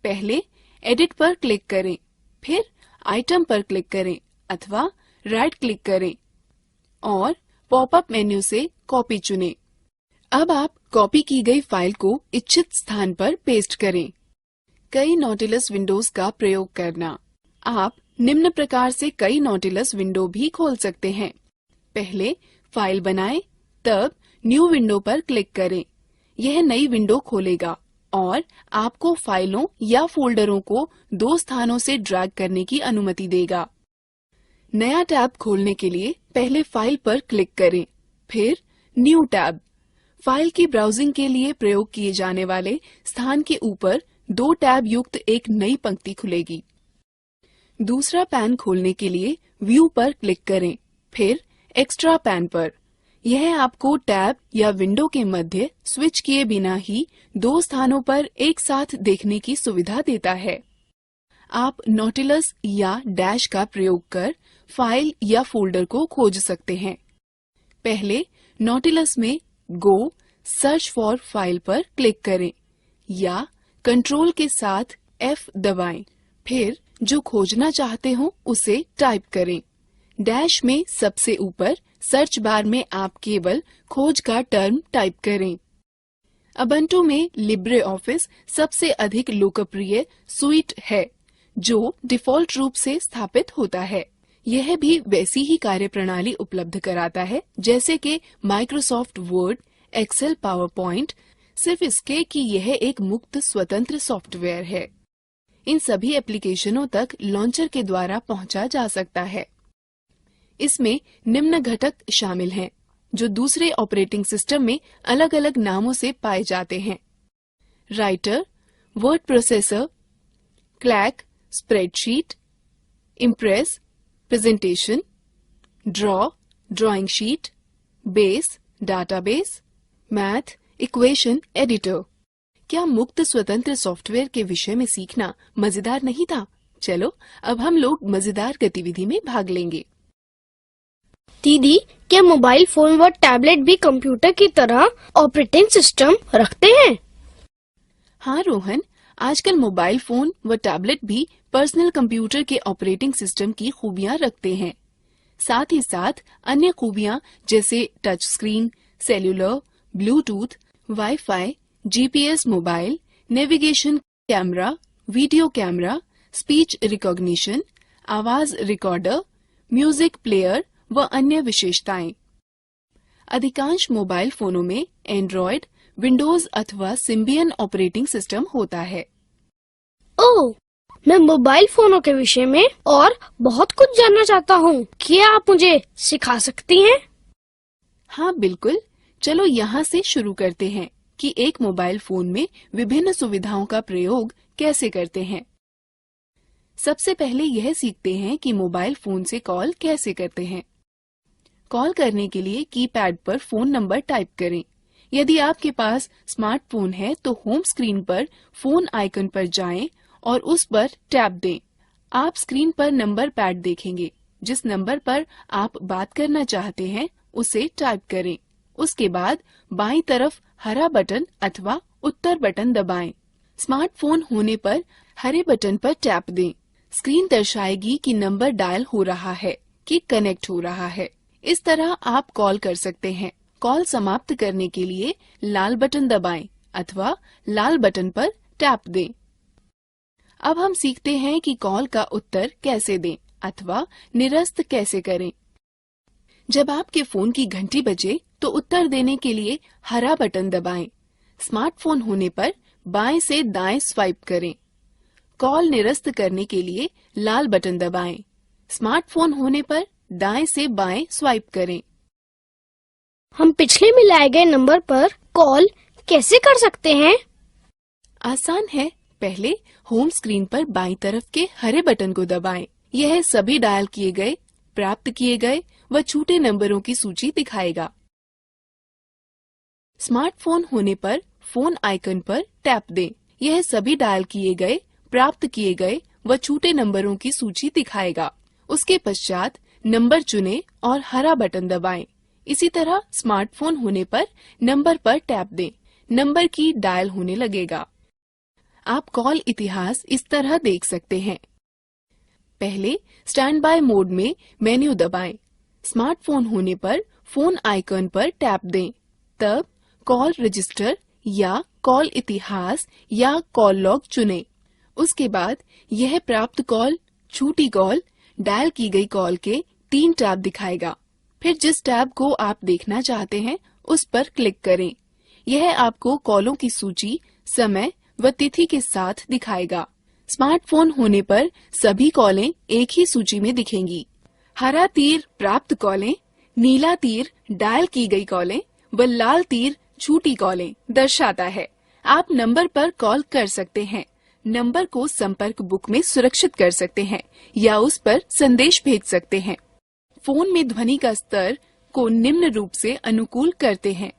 पहले एडिट पर क्लिक करें, फिर आइटम पर क्लिक करें अथवा राइट क्लिक करें और पॉपअप मेन्यू से कॉपी चुनें। अब आप कॉपी की गई फाइल को इच्छित स्थान पर पेस्ट करें। कई नॉटिलस विंडोज का प्रयोग करना। आप निम्न प्रकार से कई नॉटिलस विंडो भी खोल सकते हैं। पहले फाइल बनाएं, तब न्यू विंडो पर क्लिक करें। यह नई विंडो खोलेगा और आपको फाइलों या फोल्डरों को दो स्थानों से ड्रैग करने की अनुमति देगा। नया टैब खोलने के लिए पहले फाइल पर क्लिक करें, फिर न्यू टैब। फाइल की ब्राउजिंग के लिए प्रयोग किए जाने वाले स्थान के ऊपर दो टैब युक्त एक नई पंक्ति खुलेगी। दूसरा पैन खोलने के लिए व्यू पर क्लिक करें, फिर एक्स्ट्रा पैन पर। यह आपको टैब या विंडो के मध्य स्विच किए बिना ही दो स्थानों पर एक साथ देखने की सुविधा देता है। आप नॉटिलस या डैश का प्रयोग कर फाइल या फोल्डर को खोज सकते हैं। पहले नॉटिलस में गो सर्च फॉर फाइल पर क्लिक करें या कंट्रोल के साथ F दबाएं। फिर जो खोजना चाहते हो उसे टाइप करें। डैश में सबसे ऊपर सर्च बार में आप केवल खोज का टर्म टाइप करें। उबुंटू में लिब्रे ऑफिस सबसे अधिक लोकप्रिय सुइट है जो डिफॉल्ट रूप से स्थापित होता है। यह भी वैसी ही कार्यप्रणाली उपलब्ध कराता है जैसे कि Microsoft Word, Excel, PowerPoint, सिर्फ इसके कि यह एक मुक्त स्वतंत्र सॉफ्टवेयर है। इन सभी एप्लीकेशनों तक लॉन्चर के द्वारा पहुंचा जा सकता है। इसमें निम्न घटक शामिल हैं जो दूसरे ऑपरेटिंग सिस्टम में अलग अलग नामों से पाए जाते हैं: writer, word processor, clack, spreadsheet, impress, presentation, draw, drawing sheet, base, database, math, equation editor. क्या मुक्त स्वतंत्र सॉफ्टवेयर के विषय में सीखना मजेदार नहीं था? चलो अब हम लोग मजेदार गतिविधि में भाग लेंगे। दीदी, क्या मोबाइल फोन व टैबलेट भी कंप्यूटर की तरह ऑपरेटिंग सिस्टम रखते हैं? हाँ रोहन, आजकल मोबाइल फोन व टैबलेट भी पर्सनल कंप्यूटर के ऑपरेटिंग सिस्टम की खूबियां रखते हैं। साथ ही साथ अन्य खूबियां जैसे touch screen, cellular, Bluetooth, wifi, GPS mobile, navigation, camera, video camera, speech recognition, आवाज रिकॉर्डर, म्यूजिक प्लेयर व अन्य विशेषताएं। अधिकांश मोबाइल फोनों में एंड्रॉयड, विंडोज अथवा सिम्बियन ऑपरेटिंग सिस्टम होता है। ओह, मैं मोबाइल फोनों के विषय में और बहुत कुछ जानना चाहता हूँ। क्या आप मुझे सिखा सकती हैं? हाँ बिल्कुल, चलो यहाँ से शुरू करते हैं कि एक मोबाइल फोन में विभिन्न सुविधाओं का प्रयोग कैसे करते हैं। सबसे पहले यह सीखते हैं कि मोबाइल फोन से कॉल कैसे करते हैं। कॉल करने के लिए कीपैड पर फोन नंबर टाइप करें। यदि आपके पास स्मार्टफोन है तो होम स्क्रीन पर फोन आइकन पर जाएं और उस पर टैप दें। आप स्क्रीन पर नंबर पैड देखेंगे। जिस नंबर पर आप बात करना चाहते हैं उसे टाइप करें। उसके बाद बाईं तरफ हरा बटन अथवा उत्तर बटन दबाएं। स्मार्टफोन होने पर हरे बटन पर टैप दें। स्क्रीन दर्शाएगी कि नंबर डायल हो रहा है कि कनेक्ट हो रहा है। इस तरह आप कॉल कर सकते हैं। कॉल समाप्त करने के लिए लाल बटन दबाएं अथवा लाल बटन पर टैप दें। अब हम सीखते हैं कि कॉल का उत्तर कैसे दें अथवा निरस्त कैसे करें। जब आपके फोन की घंटी बजे तो उत्तर देने के लिए हरा बटन दबाएं। स्मार्टफोन होने पर बाएं से दाएं स्वाइप करें। कॉल निरस्त करने के लिए लाल बटन दबाएं। स्मार्टफोन होने पर दाएं से बाएं स्वाइप करें। हम पिछले मिलाए गए नंबर पर कॉल कैसे कर सकते हैं? आसान है। पहले होम स्क्रीन पर बाईं तरफ के हरे बटन को दबाएं। यह सभी डायल किए गए, प्राप्त किए गए व छूटे नंबरों की सूची दिखाएगा। स्मार्टफोन होने पर फोन आइकन पर टैप दें। यह सभी डायल किए गए, प्राप्त किए गए व छूटे नंबरों की सूची दिखाएगा। उसके पश्चात नंबर चुनें और हरा बटन दबाएं। इसी तरह स्मार्टफोन होने पर नंबर पर टैप दें। नंबर की डायल होने लगेगा। आप कॉल इतिहास इस तरह देख सकते हैं। पहले स्टैंड बाय मोड में मेन्यू दबाएं। स्मार्टफोन होने पर फोन आइकन पर टैप दें। तब कॉल रजिस्टर या कॉल इतिहास या कॉल लॉग चुनें। उसके बाद यह प्राप्त कॉल, छूटी कॉल, डायल की गई कॉल के 3 टैब दिखाएगा। फिर जिस टैब को आप देखना चाहते हैं उस पर क्लिक करें। यह आपको कॉलों की सूची, समय व तिथि के साथ दिखाएगा। स्मार्टफोन होने पर सभी कॉलें एक ही सूची में दिखेंगी। हरा तीर प्राप्त कॉलें, नीला तीर डायल की गई कॉलें व लाल तीर छूटी कॉलें दर्शाता है। आप नंबर पर कॉल कर सकते हैं। नंबर को संपर्क बुक में सुरक्षित कर सकते हैं या उस पर संदेश भेज सकते हैं। फोन में ध्वनि का स्तर को निम्न रूप से अनुकूल करते हैं।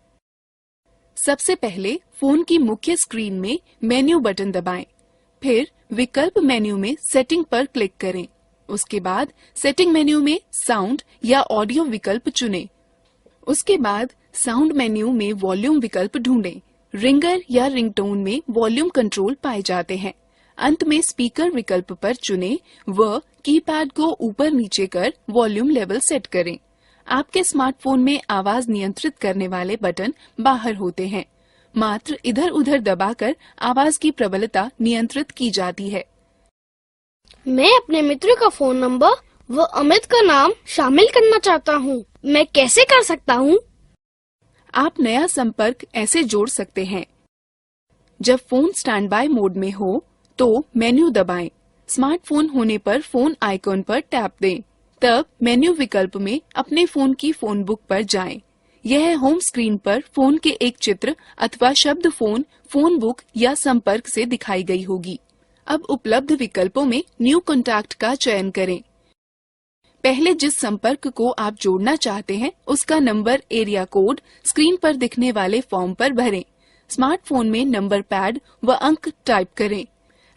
सबसे पहले फोन की मुख्य स्क्रीन में मेन्यू बटन दबाएं, फिर विकल्प मेन्यू में सेटिंग पर क्लिक करें। उसके बाद सेटिंग मेन्यू में साउंड या ऑडियो विकल्प चुनें। उसके बाद साउंड मेन्यू में वॉल्यूम विकल्प ढूंढें। रिंगर या रिंगटोन में वॉल्यूम कंट्रोल पाए जाते हैं। अंत में स्पीकर विकल्प पर चुनें व कीपैड को ऊपर नीचे कर वॉल्यूम लेवल सेट करें। आपके स्मार्टफोन में आवाज नियंत्रित करने वाले बटन बाहर होते हैं। मात्र इधर उधर दबाकर आवाज की प्रबलता नियंत्रित की जाती है। मैं अपने मित्र का फोन नंबर व अमित का नाम शामिल करना चाहता हूँ। मैं कैसे कर सकता हूँ? आप नया संपर्क ऐसे जोड़ सकते हैं। जब फोन स्टैंड बाय मोड में हो तो मेन्यू दबाएं। स्मार्टफोन होने पर फोन आइकॉन पर टैप दें। तब मेन्यू विकल्प में अपने फोन की फोन बुक पर जाएं। यह होम स्क्रीन पर फोन के एक चित्र अथवा शब्द फोन बुक या संपर्क से दिखाई गई होगी। अब उपलब्ध विकल्पों में न्यू कॉन्टैक्ट का चयन करें। पहले जिस संपर्क को आप जोड़ना चाहते हैं उसका नंबर एरिया कोड स्क्रीन पर दिखने वाले फॉर्म पर भरें। स्मार्टफोन में नंबर पैड व अंक टाइप करें।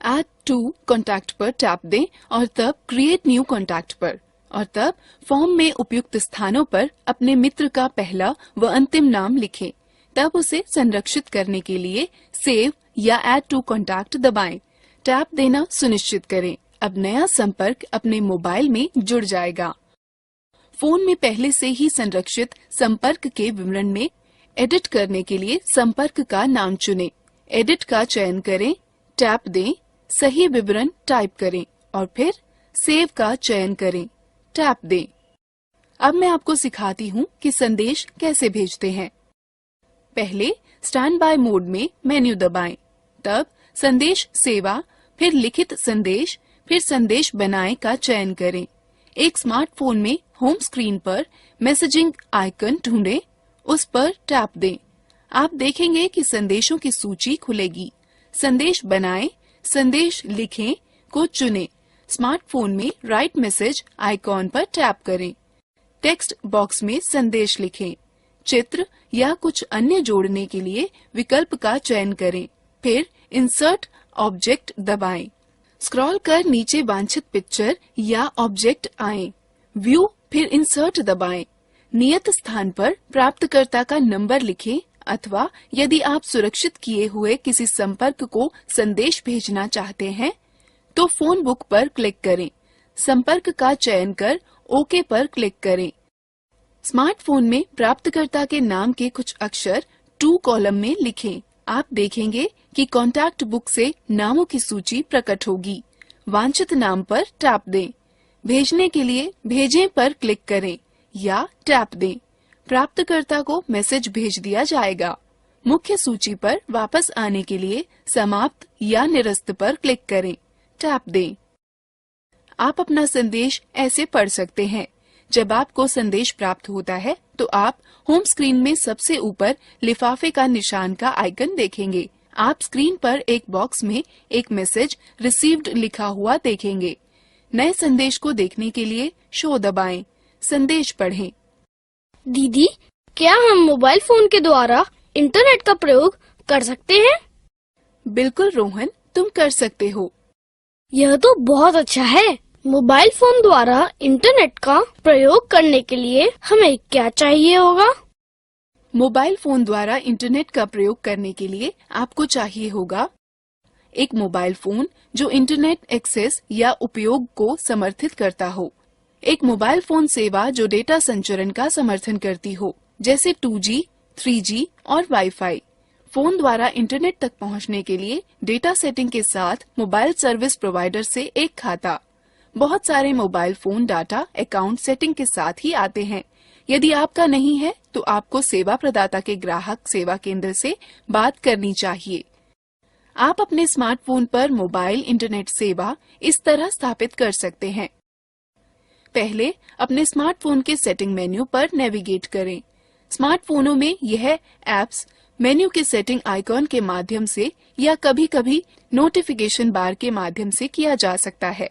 ऐड टू कॉन्टैक्ट पर टैप दें और तब क्रिएट न्यू कॉन्टैक्ट पर, और तब फॉर्म में उपयुक्त स्थानों पर अपने मित्र का पहला व अंतिम नाम लिखें। तब उसे संरक्षित करने के लिए सेव या ऐड टू कॉन्टैक्ट दबाएं। टैप देना सुनिश्चित करें। अब नया संपर्क अपने मोबाइल में जुड़ जाएगा। फोन में पहले से ही संरक्षित संपर्क के विवरण में एडिट करने के लिए संपर्क का नाम चुनें। एडिट का चयन करें, टैप दें, सही विवरण टाइप करें और फिर सेव का चयन करें, टैप दें। अब मैं आपको सिखाती हूँ कि संदेश कैसे भेजते हैं। पहले स्टैंड बाय मोड में मेन्यू दबाएं, तब संदेश सेवा, फिर लिखित संदेश, फिर संदेश बनाएं का चयन करें। एक स्मार्टफोन में होम स्क्रीन पर मैसेजिंग आइकन ढूंढें, उस पर टैप दें। आप देखेंगे कि संदेशों की सूची खुलेगी। संदेश बनाएं, संदेश लिखें को चुनें। स्मार्टफोन में राइट मैसेज आइकॉन पर टैप करें। टेक्स्ट बॉक्स में संदेश लिखें। चित्र या कुछ अन्य जोड़ने के लिए विकल्प का चयन करें, फिर इंसर्ट ऑब्जेक्ट दबाएं। स्क्रॉल कर नीचे वांछित पिक्चर या ऑब्जेक्ट आए। व्यू फिर इंसर्ट दबाएं। नियत स्थान पर प्राप्तकर्ता का नंबर लिखें अथवा यदि आप सुरक्षित किए हुए किसी संपर्क को संदेश भेजना चाहते हैं तो फोन बुक पर क्लिक करें। संपर्क का चयन कर ओके पर क्लिक करें। स्मार्टफोन में प्राप्तकर्ता के नाम के कुछ अक्षर टू कॉलम में लिखें। आप देखेंगे कि कॉन्टैक्ट बुक से नामों की सूची प्रकट होगी। वांछित नाम पर टैप दें। भेजने के लिए भेजें पर क्लिक करें या टैप दें। प्राप्तकर्ता को मैसेज भेज दिया जाएगा। मुख्य सूची पर वापस आने के लिए समाप्त या निरस्त पर क्लिक करें, टैप दें। आप अपना संदेश ऐसे पढ़ सकते हैं। जब आपको संदेश प्राप्त होता है तो आप होम स्क्रीन में सबसे ऊपर लिफाफे का निशान का आइकन देखेंगे। आप स्क्रीन पर एक बॉक्स में एक मैसेज रिसीव्ड लिखा हुआ देखेंगे। नए संदेश को देखने के लिए शो दबाएं, संदेश पढ़ें। दीदी, क्या हम मोबाइल फोन के द्वारा इंटरनेट का प्रयोग कर सकते हैं? बिल्कुल रोहन, तुम कर सकते हो। यह तो बहुत अच्छा है। मोबाइल फोन द्वारा इंटरनेट का प्रयोग करने के लिए हमें क्या चाहिए होगा? मोबाइल फोन द्वारा इंटरनेट का प्रयोग करने के लिए आपको चाहिए होगा एक मोबाइल फोन जो इंटरनेट एक्सेस या उपयोग को समर्थित करता हो, एक मोबाइल फोन सेवा जो डेटा संचरण का समर्थन करती हो, जैसे 2G, 3G और वाईफाई। फोन द्वारा इंटरनेट तक पहुंचने के लिए डेटा सेटिंग के साथ मोबाइल सर्विस प्रोवाइडर से एक खाता। बहुत सारे mobile phone data account setting के साथ ही आते हैं। यदि आपका नहीं है तो आपको सेवा प्रदाता के ग्राहक सेवा केंद्र से बात करनी चाहिए। आप अपने स्मार्टफोन पर मोबाइल इंटरनेट सेवा इस तरह स्थापित कर सकते हैं। पहले अपने स्मार्टफोन के सेटिंग मेन्यू पर नेविगेट करें। स्मार्टफोनों में यह ऐप्स मेन्यू के सेटिंग आइकॉन के माध्यम से या कभी-कभी नोटिफिकेशन बार के माध्यम से किया जा सकता है।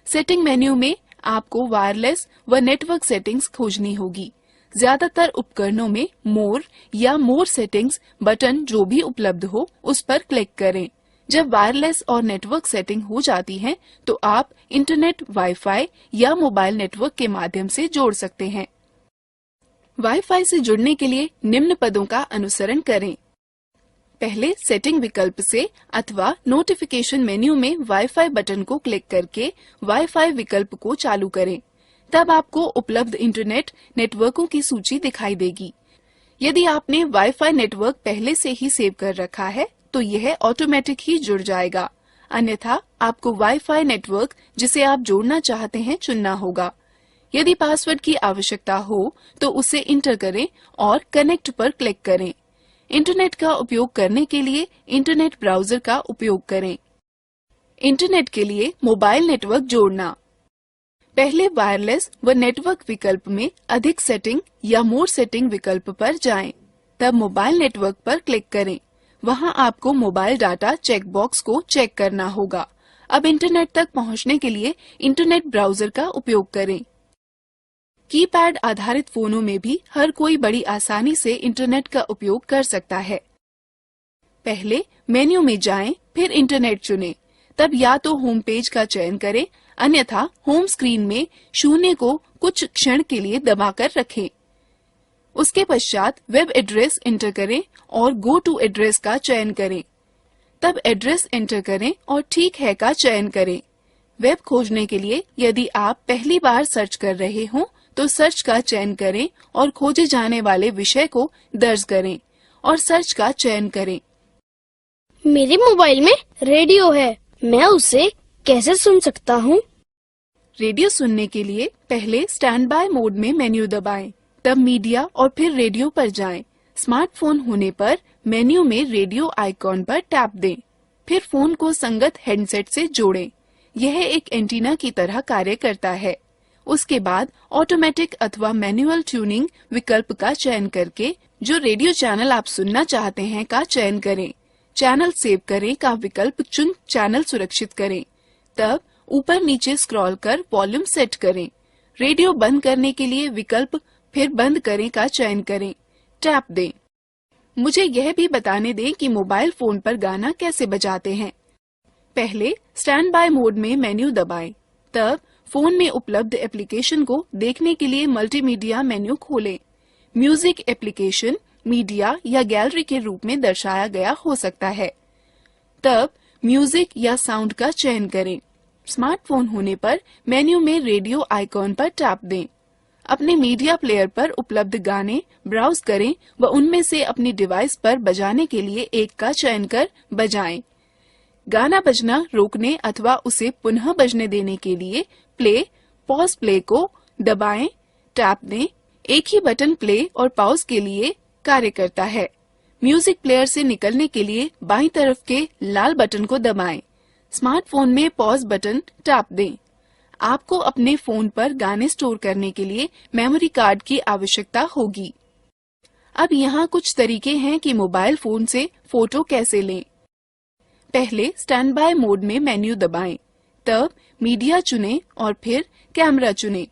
सेटिंग मेन्यू में आपको वायरलेस व नेटवर्क सेटिंग्स खोजनी होगी। ज्यादातर उपकरणों में मोर या मोर सेटिंग्स बटन जो भी उपलब्ध हो उस पर क्लिक करें। जब वायरलेस और नेटवर्क सेटिंग हो जाती है तो आप इंटरनेट, वाईफाई या मोबाइल नेटवर्क के माध्यम से जोड़ सकते हैं। वाईफाई से जुड़ने के लिए निम्न पदों का अनुसरण करें। पहले सेटिंग विकल्प से अथवा नोटिफिकेशन मेन्यू में वाईफाई बटन को क्लिक करके वाईफाई विकल्प को चालू करें। तब आपको उपलब्ध इंटरनेट नेटवर्कों की सूची दिखाई देगी। यदि आपने वाईफाई नेटवर्क पहले से ही सेव कर रखा है तो यह ऑटोमेटिक ही जुड़ जाएगा। अन्यथा आपको वाईफाई नेटवर्क जिसे आप जोड़ना चाहते हैं चुनना होगा। यदि पासवर्ड की आवश्यकता हो तो उसे इंटर करें और कनेक्ट पर क्लिक करें। इंटरनेट का उपयोग करने के लिए इंटरनेट ब्राउजर का उपयोग करें। इंटरनेट के लिए मोबाइल नेटवर्क जोड़ना। पहले वायरलेस व नेटवर्क विकल्प में अधिक सेटिंग या मोर सेटिंग विकल्प पर जाएं। तब मोबाइल नेटवर्क पर क्लिक करें। वहां आपको मोबाइल डाटा चेक बॉक्स को चेक करना होगा। अब इंटरनेट तक पहुंचने के लिए इंटरनेट ब्राउजर का उपयोग करें। कीपैड आधारित फोनों में भी हर कोई बड़ी आसानी से इंटरनेट का उपयोग कर सकता है। पहले मेन्यू में जाएं, फिर इंटरनेट चुनें। तब या तो होम पेज का चयन करें, अन्यथा होम स्क्रीन में 0 को कुछ क्षण के लिए दबाकर रखें। उसके पश्चात वेब एड्रेस एंटर करें और गो टू एड्रेस का चयन करें। तब एड्रेस एंटर करें और ठीक है का चयन करें। वेब खोजने के लिए यदि आप पहली बार सर्च कर रहे हों तो सर्च का चयन करें और खोजे जाने वाले विषय को दर्ज करें और सर्च का चयन करें। मेरे मोबाइल में रेडियो है, मैं उसे कैसे सुन सकता हूँ? रेडियो सुनने के लिए पहले स्टैंड बाय मोड में मेन्यू दबाएं, तब मीडिया और फिर रेडियो पर जाएं। स्मार्टफोन होने पर मेन्यू में रेडियो आइकॉन पर टैप दें, फिर फोन को संगत हेडसेट से जोड़ें। यह एक एंटीना की तरह कार्य करता है। उसके बाद ऑटोमेटिक अथवा मैनुअल ट्यूनिंग विकल्प का चयन करके जो रेडियो चैनल आप सुनना चाहते हैं का चयन करें। चैनल सेव करें का विकल्प चुन चैनल सुरक्षित करें। तब ऊपर नीचे स्क्रॉल कर वॉल्यूम सेट करें। रेडियो बंद करने के लिए विकल्प फिर बंद करें का चयन करें। टैप दें। मुझे यह भी बताने दें कि मोबाइल फोन पर गाना कैसे बजाते हैं। पहले स्टैंड बाय मोड में मेन्यू दबाएं, तब फोन में उपलब्ध एप्लीकेशन को देखने के लिए मल्टीमीडिया मेन्यू खोलें। म्यूजिक एप्लीकेशन मीडिया या गैलरी के रूप में दर्शाया गया हो सकता है। तब म्यूजिक या साउंड का चयन करें। स्मार्टफोन होने पर मेन्यू में रेडियो आइकॉन पर टैप दें। अपने मीडिया प्लेयर पर उपलब्ध गाने ब्राउज करें व उनमें से अपनी डिवाइस पर बजाने के लिए एक का चयन कर बजाएं। गाना बजना रोकने अथवा उसे पुनः बजने देने के लिए पॉज प्ले को दबाएं, टैप दें। एक ही बटन प्ले और पॉज के लिए कार्य करता है। म्यूजिक प्लेयर से निकलने के लिए बाईं तरफ के लाल बटन को दबाएं। स्मार्टफोन में पॉज बटन टैप दें। आपको अपने फोन पर गाने स्टोर करने के लिए मेमोरी कार्ड की आवश्यकता होगी। अब यहाँ कुछ तरीके हैं कि मोबाइल फोन से फोटो कैसे लें। पहले स्टैंड बाय मोड में मेन्यू दबाएं, तब मीडिया चुनें और फिर कैमरा चुनें।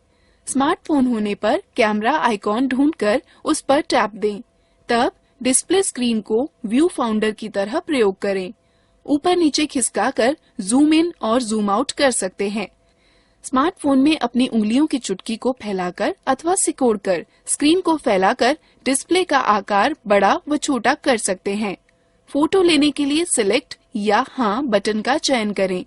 स्मार्टफोन होने पर कैमरा आइकॉन ढूंढकर उस पर टैप दें, तब डिस्प्ले स्क्रीन को व्यू फाउंडर की तरह प्रयोग करें। ऊपर नीचे खिसकाकर जूम इन और जूम आउट कर सकते हैं। स्मार्टफोन में अपनी उंगलियों की चुटकी को फैलाकर अथवा सिकोड़कर स्क्रीन को फैलाकर डिस्प्ले का आकार बड़ा व छोटा कर सकते हैं। फोटो लेने के लिए सिलेक्ट या हाँ बटन का चयन करें।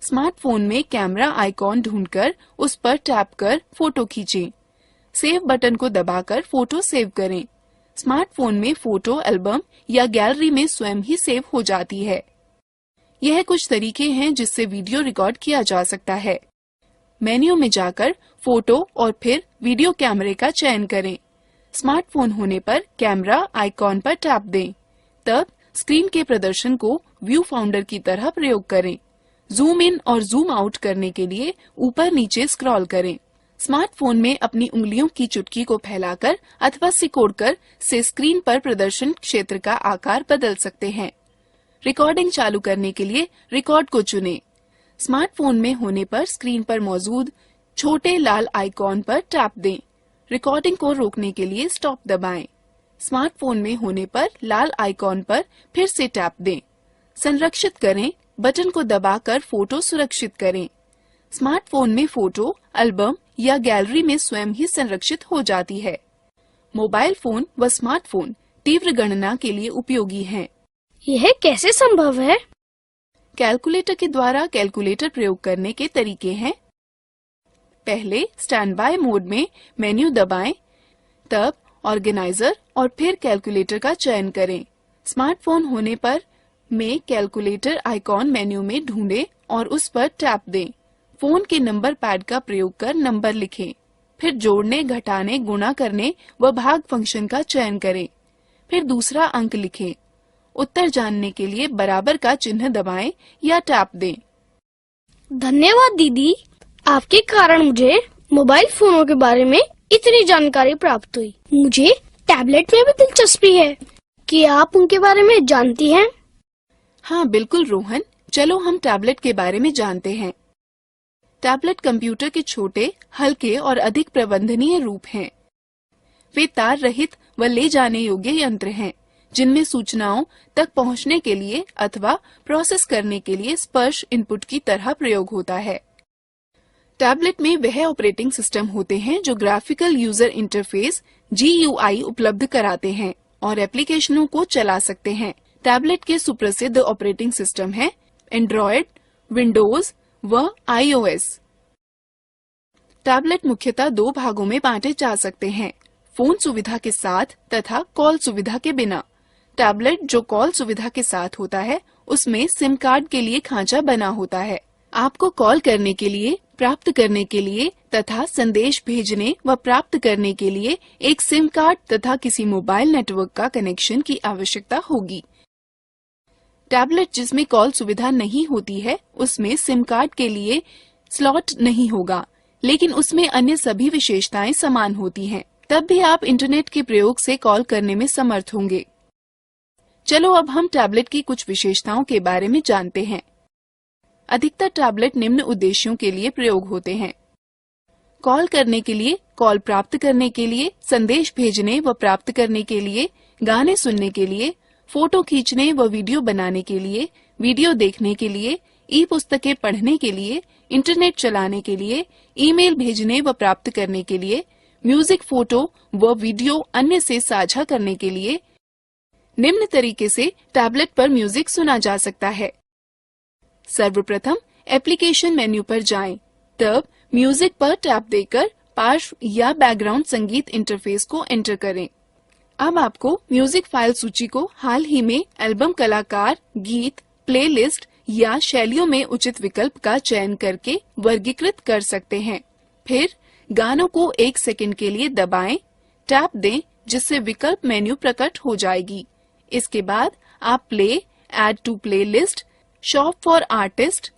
स्मार्टफोन में कैमरा आइकॉन ढूंढकर उस पर टैप कर फोटो खींचें। सेव बटन को दबाकर फोटो सेव करें। स्मार्टफोन में फोटो एल्बम या गैलरी में स्वयं ही सेव हो जाती है। यह कुछ तरीके हैं जिससे वीडियो रिकॉर्ड किया जा सकता है। मेन्यू में जाकर फोटो और फिर वीडियो कैमरे का चयन करें। स्मार्टफोन होने पर कैमरा आइकॉन पर टैप दें, तब स्क्रीन के प्रदर्शन को व्यू फाउंडर की तरह प्रयोग करें। जूम इन और जूम आउट करने के लिए ऊपर नीचे स्क्रॉल करें। स्मार्टफोन में अपनी उंगलियों की चुटकी को फैलाकर अथवा सिकोड़कर से स्क्रीन पर प्रदर्शन क्षेत्र का आकार बदल सकते हैं। रिकॉर्डिंग चालू करने के लिए रिकॉर्ड को चुनें। स्मार्टफोन में होने पर स्क्रीन पर मौजूद छोटे लाल आइकॉन पर टैप दें। रिकॉर्डिंग को रोकने के लिए स्टॉप दबाएं। स्मार्टफोन में होने पर लाल आइकॉन पर फिर से टैप दें। संरक्षित करें, बटन को दबाकर फोटो सुरक्षित करें। स्मार्टफोन में फोटो एल्बम या गैलरी में स्वयं ही संरक्षित हो जाती है। मोबाइल फोन व स्मार्टफोन तीव्र गणना के लिए उपयोगी हैं। यह कैसे संभव है? कैलकुलेटर के द्वारा कैलकुलेटर प्रयोग करने के तरीके हैं। पहले स्टैंड बाय मोड में मेन्यू दबाएं, तब ऑर्गेनाइजर और फिर कैलकुलेटर का चयन करें। स्मार्टफोन होने पर में कैलकुलेटर आइकॉन मेन्यू में ढूंढें और उस पर टैप दें। फोन के नंबर पैड का प्रयोग कर नंबर लिखें। फिर जोड़ने, घटाने, गुणा करने व भाग फंक्शन का चयन करें। फिर दूसरा अंक लिखें। उत्तर जानने के लिए बराबर का चिन्ह दबाएं या टैप दें। धन्यवाद दीदी, आपके कारण मुझे मोबाइल फोनों के बारे में इतनी जानकारी प्राप्त हुई। मुझे टैबलेट में भी दिलचस्पी है। क्या आप उनके बारे में जानती हैं? हाँ बिल्कुल रोहन, चलो हम टैबलेट के बारे में जानते हैं। टैबलेट कंप्यूटर के छोटे, हल्के और अधिक प्रबंधनीय रूप हैं। वे तार रहित व ले जाने योग्य यंत्र हैं, जिनमें सूचनाओं तक पहुंचने के लिए अथवा प्रोसेस करने के लिए स्पर्श इनपुट की तरह प्रयोग होता है। टैबलेट में वह ऑपरेटिंग सिस्टम होते हैं जो ग्राफिकल यूजर इंटरफेस GUI उपलब्ध कराते हैं और एप्लीकेशनों को चला सकते हैं। टैबलेट के सुप्रसिद्ध ऑपरेटिंग सिस्टम हैं एंड्रॉयड, विंडोज व iOS। टैबलेट मुख्यतः दो भागों में बांटे जा सकते हैं, फोन सुविधा के साथ तथा कॉल सुविधा के बिना। टैबलेट जो कॉल सुविधा के साथ होता है, उसमें सिम कार्ड के लिए खांचा बना होता है। आपको कॉल करने के लिए, प्राप्त करने के लिए तथा संदेश भेजने व प्राप्त करने के लिए एक सिम कार्ड तथा किसी मोबाइल नेटवर्क का कनेक्शन की आवश्यकता होगी। टैबलेट जिसमें कॉल सुविधा नहीं होती है, उसमें सिम कार्ड के लिए स्लॉट नहीं होगा, लेकिन उसमें अन्य सभी विशेषताएं समान होती हैं। तब भी आप इंटरनेट के प्रयोग से कॉल करने में समर्थ होंगे। चलो अब हम टैबलेट की कुछ विशेषताओं के बारे में जानते हैं। अधिकतर टैबलेट निम्न उद्देश्यों के लिए प्रयोग होते हैं: कॉल करने के लिए, कॉल प्राप्त करने के लिए, संदेश भेजने व प्राप्त करने के लिए, गाने सुनने के लिए, फोटो खींचने व वीडियो बनाने के लिए, वीडियो देखने के लिए, ई पुस्तकें पढ़ने के लिए, इंटरनेट चलाने के लिए, ईमेल भेजने व प्राप्त करने के लिए, म्यूजिक, फोटो व वीडियो अन्य से साझा करने के लिए। निम्न तरीके से टैबलेट पर म्यूजिक सुना जा सकता है। सर्वप्रथम एप्लीकेशन मेन्यू पर जाएं, तब म्यूजिक पर टैप देकर पार्श्व या बैकग्राउंड संगीत इंटरफेस को एंटर करें। अब आपको म्यूजिक फाइल सूची को हाल ही में एल्बम, कलाकार, गीत, प्लेलिस्ट या शैलियों में उचित विकल्प का चयन करके वर्गीकृत कर सकते हैं। फिर गानों को 1 सेकंड के लिए दबाएं, टैप दें, जिससे विकल्प मेन्यू प्रकट हो जाएगी। इसके बाद आप play, add to playlist, shop for artist,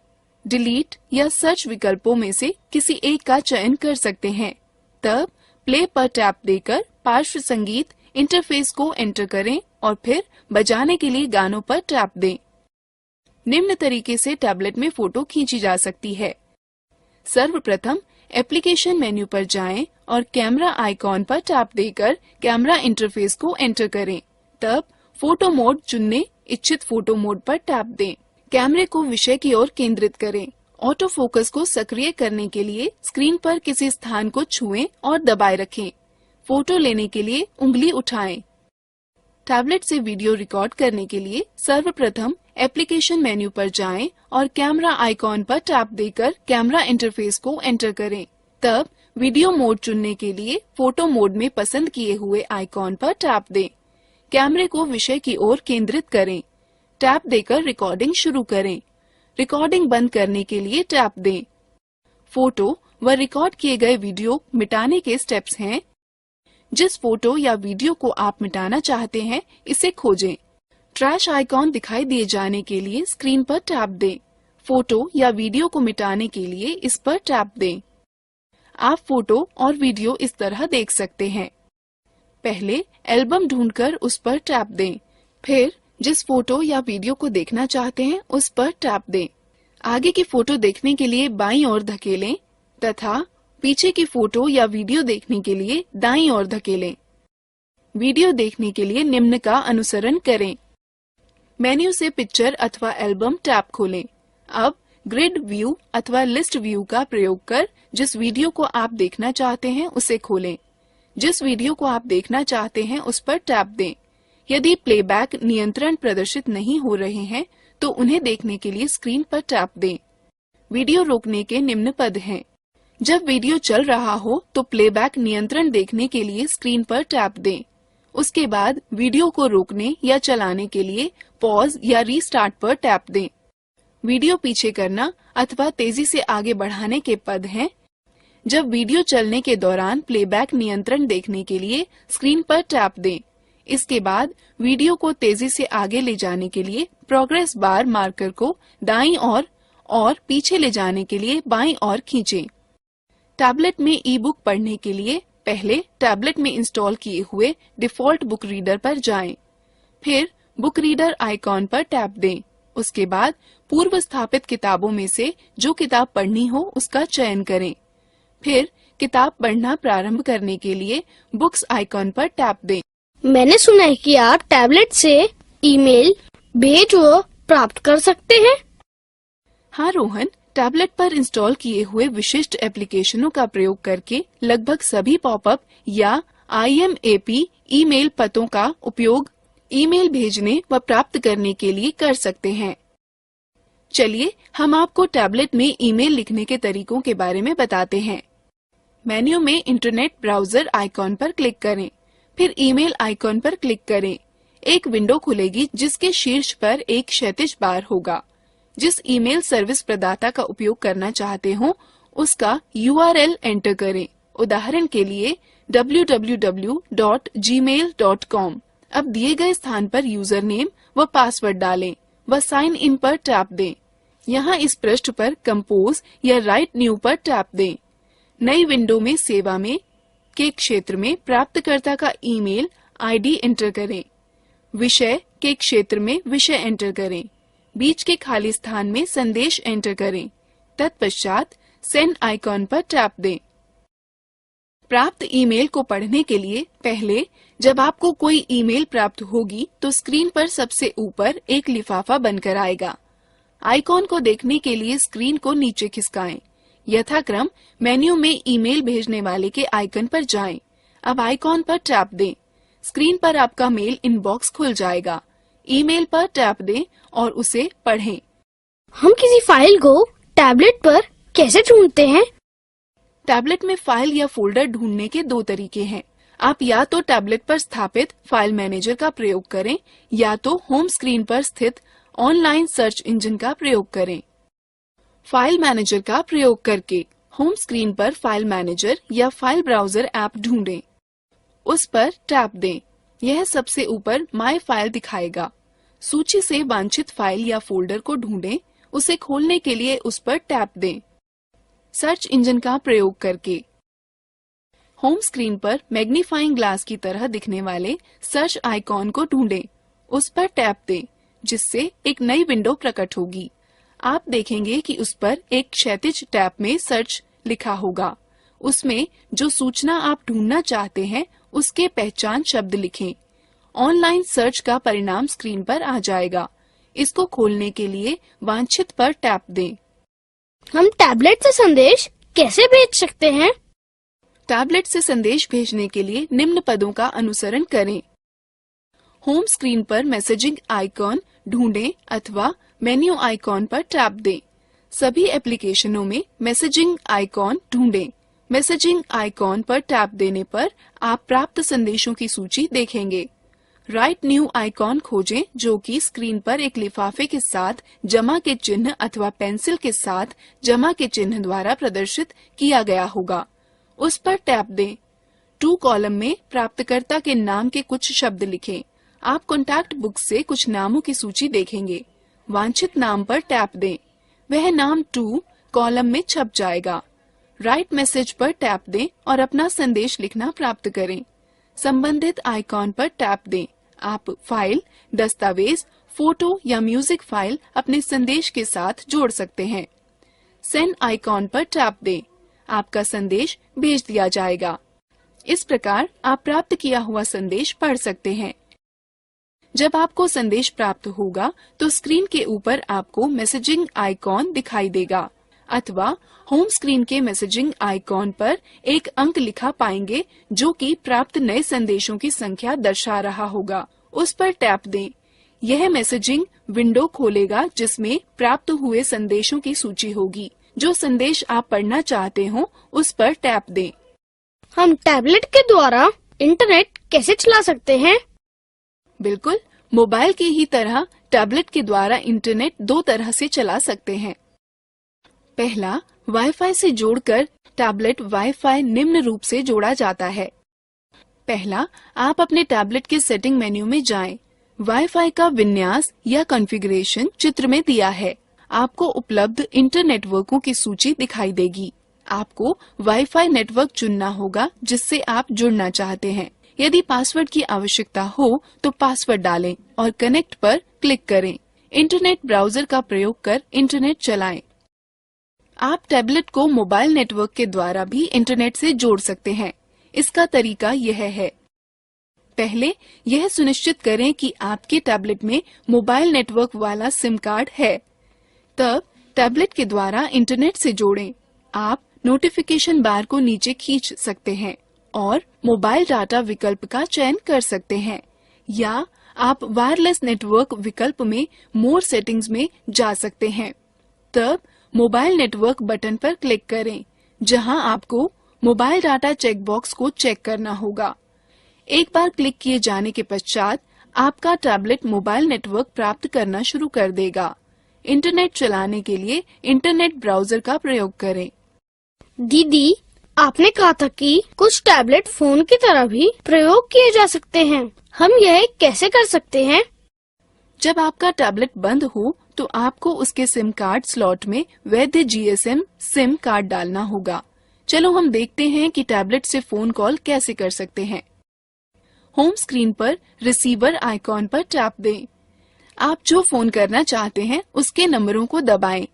delete या सर्च विकल्पों में से किसी एक का चयन कर सकते हैं। तब प्ले पर टैप देकर पार्श्व संगीत इंटरफेस को एंटर करें और फिर बजाने के लिए गानों पर टैप दें। निम्न तरीके से टैबलेट में फोटो खींची जा सकती है। सर्वप्रथम एप्लीकेशन मेन्यू पर जाएं और कैमरा आइकॉन पर टैप देकर कैमरा इंटरफेस को एंटर करें। तब फोटो मोड चुनने, इच्छित फोटो मोड पर टैप दें। कैमरे को विषय की ओर केंद्रित करें। ऑटो फोकस को सक्रिय करने के लिए स्क्रीन पर किसी स्थान को छुएं और दबाए रखें। फोटो लेने के लिए उंगली उठाएं। टैबलेट से वीडियो रिकॉर्ड करने के लिए सर्वप्रथम एप्लीकेशन मेन्यू पर जाएं और कैमरा आइकॉन पर टैप देकर कैमरा इंटरफेस को एंटर करें। तब वीडियो मोड चुनने के लिए फोटो मोड में पसंद किए हुए आइकॉन पर टैप दें। कैमरे को विषय की ओर केंद्रित करें। टैप देकर रिकॉर्डिंग शुरू करें। रिकॉर्डिंग बंद करने के लिए टैप दें। फोटो व रिकॉर्ड किए गए वीडियो मिटाने के स्टेप्स हैं। जिस फोटो या वीडियो को आप मिटाना चाहते हैं, इसे खोजें। ट्रैश आइकॉन दिखाई दिए जाने के लिए स्क्रीन पर टैप दें। फोटो या वीडियो को मिटाने के लिए इस पर टैप दें। आप फोटो और वीडियो इस तरह देख सकते हैं। पहले एल्बम ढूंढकर उस पर टैप दें, फिर जिस फोटो या वीडियो को देखना चाहते हैं उस पर टैप दें। आगे की फोटो देखने के लिए बाईं ओर धकेलें तथा पीछे की फोटो या वीडियो देखने के लिए दाईं ओर धकेलें। वीडियो देखने के लिए निम्न का अनुसरण करें। मेन्यू से पिक्चर अथवा एल्बम टैब खोलें। अब ग्रिड व्यू अथवा लिस्ट व्यू का प्रयोग कर जिस वीडियो को आप देखना चाहते हैं उसे खोलें। जिस वीडियो को आप देखना चाहते हैं उस पर टैप दें। यदि प्लेबैक नियंत्रण प्रदर्शित नहीं हो रहे हैं तो उन्हें देखने के लिए स्क्रीन पर टैप दें। वीडियो रोकने के निम्न पद हैं। जब वीडियो चल रहा हो तो प्लेबैक नियंत्रण देखने के लिए स्क्रीन पर टैप दें। उसके बाद वीडियो को रोकने या चलाने के लिए पॉज या रीस्टार्ट पर टैप दें। वीडियो पीछे करना अथवा तेजी से आगे बढ़ाने के पद हैं। जब वीडियो चलने के दौरान प्लेबैक नियंत्रण देखने के लिए स्क्रीन पर टैप दें। इसके बाद वीडियो को तेजी से आगे ले जाने के लिए प्रोग्रेस बार मार्कर को दाईं ओर और पीछे ले जाने के लिए बाईं ओर खींचें। टैबलेट में ई बुक पढ़ने के लिए पहले टैबलेट में इंस्टॉल किए हुए डिफॉल्ट बुक रीडर पर जाएं। फिर बुक रीडर आइकॉन पर टैप दें। उसके बाद पूर्व स्थापित किताबों में से जो किताब पढ़नी हो उसका चयन करें। फिर किताब पढ़ना प्रारंभ करने के लिए बुक्स आइकॉन पर टैप दें। मैंने सुना है कि आप टैबलेट से ईमेल भेज व प्राप्त कर सकते हैं। हाँ रोहन, टैबलेट पर इंस्टॉल किए हुए विशिष्ट एप्लीकेशनों का प्रयोग करके लगभग सभी पॉपअप या IMAP ईमेल पतों का उपयोग ईमेल भेजने व प्राप्त करने के लिए कर सकते हैं। चलिए हम आपको टैबलेट में ईमेल लिखने के तरीकों के बारे में बताते हैं। मेन्यू में इंटरनेट ब्राउजर आइकॉन पर क्लिक करें, फिर ईमेल आइकॉन पर क्लिक करें। एक विंडो खुलेगी जिसके शीर्ष पर एक क्षैतिज बार होगा। जिस ईमेल सर्विस प्रदाता का उपयोग करना चाहते हो उसका URL एंटर करें। उदाहरण के लिए www.gmail.com। अब दिए गए स्थान पर यूजर नेम व पासवर्ड डालें व साइन इन पर टैप दें। यहाँ इस पृष्ठ पर कंपोज या राइट न्यू पर टैप दें। नई विंडो में सेवा में के क्षेत्र में प्राप्तकर्ता का ईमेल ID एंटर करें। विषय के क्षेत्र में विषय एंटर करें। बीच के खाली स्थान में संदेश एंटर करें। तत्पश्चात सेंड आइकॉन पर टैप दें। प्राप्त ईमेल को पढ़ने के लिए पहले जब आपको कोई ईमेल प्राप्त होगी तो स्क्रीन पर सबसे ऊपर एक लिफाफा बनकर आएगा। आइकॉन को देखने के लिए स्क्रीन को नीचे खिसकाएं। यथाक्रम मेन्यू में ईमेल भेजने वाले के आइकन पर जाएं। अब आइकॉन पर टैप दें। स्क्रीन पर आपका मेल इनबॉक्स खुल जाएगा। ईमेल पर टैप दें और उसे पढ़ें। हम किसी फाइल को टैबलेट पर कैसे ढूंढते हैं? टैबलेट में फाइल या फोल्डर ढूंढने के दो तरीके हैं। आप या तो टैबलेट पर स्थापित फाइल मैनेजर का प्रयोग करें या तो होम स्क्रीन पर स्थित ऑनलाइन सर्च इंजन का प्रयोग करें। फाइल मैनेजर का प्रयोग करके होम स्क्रीन पर फाइल मैनेजर या फाइल ब्राउजर ऐप ढूंढें। उस पर टैप दें। यह सबसे ऊपर माय फाइल दिखाएगा। सूची से वांछित फाइल या फोल्डर को ढूंढें। उसे खोलने के लिए उस पर टैप दें। सर्च इंजन का प्रयोग करके होम स्क्रीन पर मैग्नीफाइंग ग्लास की तरह दिखने वाले सर्च आइकॉन को ढूंढें। उस पर टैप दें, जिससे एक नई विंडो प्रकट होगी। आप देखेंगे कि उस पर एक क्षैतिज टैब में सर्च लिखा होगा। उसमें जो सूचना आप ढूंढना चाहते हैं उसके पहचान शब्द लिखें। ऑनलाइन सर्च का परिणाम स्क्रीन पर आ जाएगा। इसको खोलने के लिए वांछित पर टैप दें। हम टैबलेट से संदेश कैसे भेज सकते हैं? टैबलेट से संदेश भेजने के लिए निम्न पदों का अनुसरण करें। होम स्क्रीन पर मैसेजिंग आइकॉन ढूंढें अथवा मेन्यू आइकॉन पर टैप दें। सभी एप्लीकेशनों में मैसेजिंग आइकॉन ढूंढें। मैसेजिंग आइकॉन पर टैप देने पर आप प्राप्त संदेशों की सूची देखेंगे। राइट न्यू आइकॉन खोजें, जो कि स्क्रीन पर एक लिफाफे के साथ जमा के चिन्ह अथवा पेंसिल के साथ जमा के चिन्ह द्वारा प्रदर्शित किया गया होगा। उस पर टैप दें। टू कॉलम में प्राप्तकर्ता के नाम के कुछ शब्द लिखें। आप कॉन्टैक्ट बुक से कुछ नामों की सूची देखेंगे। वांछित नाम पर टैप दें। वह नाम 2 कॉलम में छप जाएगा। राइट मैसेज पर टैप दें और अपना संदेश लिखना प्राप्त करें। संबंधित आइकॉन पर टैप दें। आप फाइल, दस्तावेज, फोटो या म्यूजिक फाइल अपने संदेश के साथ जोड़ सकते हैं। सेंड आइकॉन पर टैप दें। आपका संदेश भेज दिया जाएगा। इस प्रकार आप प्राप्त किया हुआ संदेश पढ़ सकते हैं। जब आपको संदेश प्राप्त होगा तो स्क्रीन के ऊपर आपको मैसेजिंग आइकॉन दिखाई देगा, अथवा होम स्क्रीन के मैसेजिंग आइकॉन पर एक अंक लिखा पाएंगे जो कि प्राप्त नए संदेशों की संख्या दर्शा रहा होगा। उस पर टैप दें। यह मैसेजिंग विंडो खोलेगा जिसमें प्राप्त हुए संदेशों की सूची होगी। जो संदेश आप पढ़ना चाहते हो उस पर टैप दें। हम टैबलेट के द्वारा इंटरनेट कैसे चला सकते हैं? बिल्कुल, मोबाइल की ही तरह टैबलेट के द्वारा इंटरनेट दो तरह से चला सकते हैं। पहला, वाईफाई से जोड़कर टैबलेट वाईफाई निम्न रूप से जोड़ा जाता है। पहला, आप अपने टैबलेट के सेटिंग मेन्यू में जाएं। वाईफाई का विन्यास या कॉन्फ़िगरेशन चित्र में दिया है। आपको उपलब्ध इंटरनेटवर्कों की सूची दिखाई देगी। आपको वाईफाई नेटवर्क चुनना होगा जिससे आप जुड़ना चाहते हैं। यदि पासवर्ड की आवश्यकता हो तो पासवर्ड डालें और कनेक्ट पर क्लिक करें। इंटरनेट ब्राउजर का प्रयोग कर इंटरनेट चलाएं। आप टैबलेट को मोबाइल नेटवर्क के द्वारा भी इंटरनेट से जोड़ सकते हैं। इसका तरीका यह है। पहले यह सुनिश्चित करें कि आपके टैबलेट में मोबाइल नेटवर्क वाला सिम कार्ड है। तब टैबलेट के द्वारा इंटरनेट से जोड़ें। आप नोटिफिकेशन बार को नीचे खींच सकते हैं और मोबाइल डाटा विकल्प का चयन कर सकते हैं, या आप वायरलेस नेटवर्क विकल्प में मोर सेटिंग्स में जा सकते हैं। तब मोबाइल नेटवर्क बटन पर क्लिक करें, जहां आपको मोबाइल डाटा चेक बॉक्स को चेक करना होगा। एक बार क्लिक किए जाने के पश्चात आपका टैबलेट मोबाइल नेटवर्क प्राप्त करना शुरू कर देगा। इंटरनेट चलाने के लिए इंटरनेट ब्राउजर का प्रयोग करें। दीदी, आपने कहा था कि कुछ टैबलेट फोन की तरह भी प्रयोग किए जा सकते हैं। हम यह कैसे कर सकते हैं? जब आपका टैबलेट बंद हो तो आपको उसके सिम कार्ड स्लॉट में वैध जीएसएम सिम कार्ड डालना होगा। चलो हम देखते हैं कि टैबलेट से फोन कॉल कैसे कर सकते हैं। होम स्क्रीन पर रिसीवर आइकॉन पर टैप दें। आप जो फोन करना चाहते हैं उसके नंबरों को दबाएं।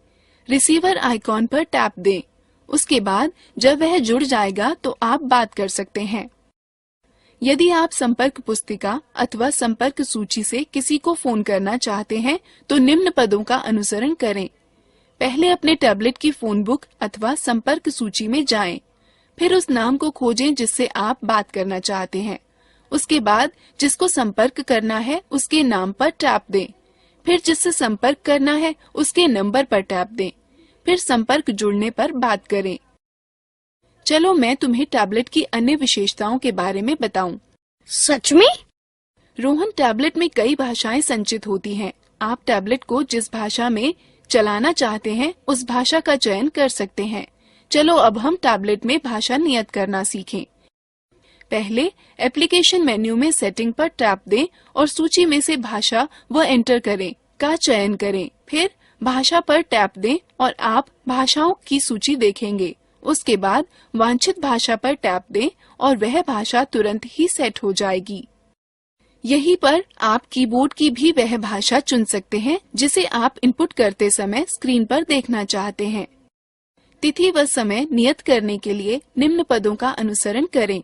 रिसीवर आइकॉन पर टैप दें। उसके बाद जब वह जुड़ जाएगा तो आप बात कर सकते हैं। यदि आप संपर्क पुस्तिका अथवा संपर्क सूची से किसी को फोन करना चाहते हैं तो निम्न पदों का अनुसरण करें। पहले अपने टैबलेट की फोन बुक अथवा संपर्क सूची में जाएं। फिर उस नाम को खोजें जिससे आप बात करना चाहते हैं। उसके बाद जिसको संपर्क करना है उसके नाम पर टैप दें। फिर जिससे संपर्क करना है उसके नंबर पर टैप दें। फिर संपर्क जुड़ने पर बात करें। चलो मैं तुम्हें टैबलेट की अन्य विशेषताओं के बारे में बताऊं। सच में? रोहन, टैबलेट में कई भाषाएं संचित होती हैं। आप टैबलेट को जिस भाषा में चलाना चाहते हैं उस भाषा का चयन कर सकते हैं। चलो अब हम टैबलेट में भाषा नियत करना सीखें। पहले एप्लीकेशन मेन्यू में सेटिंग पर टैप दें और सूची में से भाषा व एंटर करें का चयन करें। फिर भाषा पर टैप दें और आप भाषाओं की सूची देखेंगे। उसके बाद वांछित भाषा पर टैप दें और वह भाषा तुरंत ही सेट हो जाएगी। यहीं पर आप कीबोर्ड की भी वह भाषा चुन सकते हैं जिसे आप इनपुट करते समय स्क्रीन पर देखना चाहते हैं। तिथि व समय नियत करने के लिए निम्न पदों का अनुसरण करें।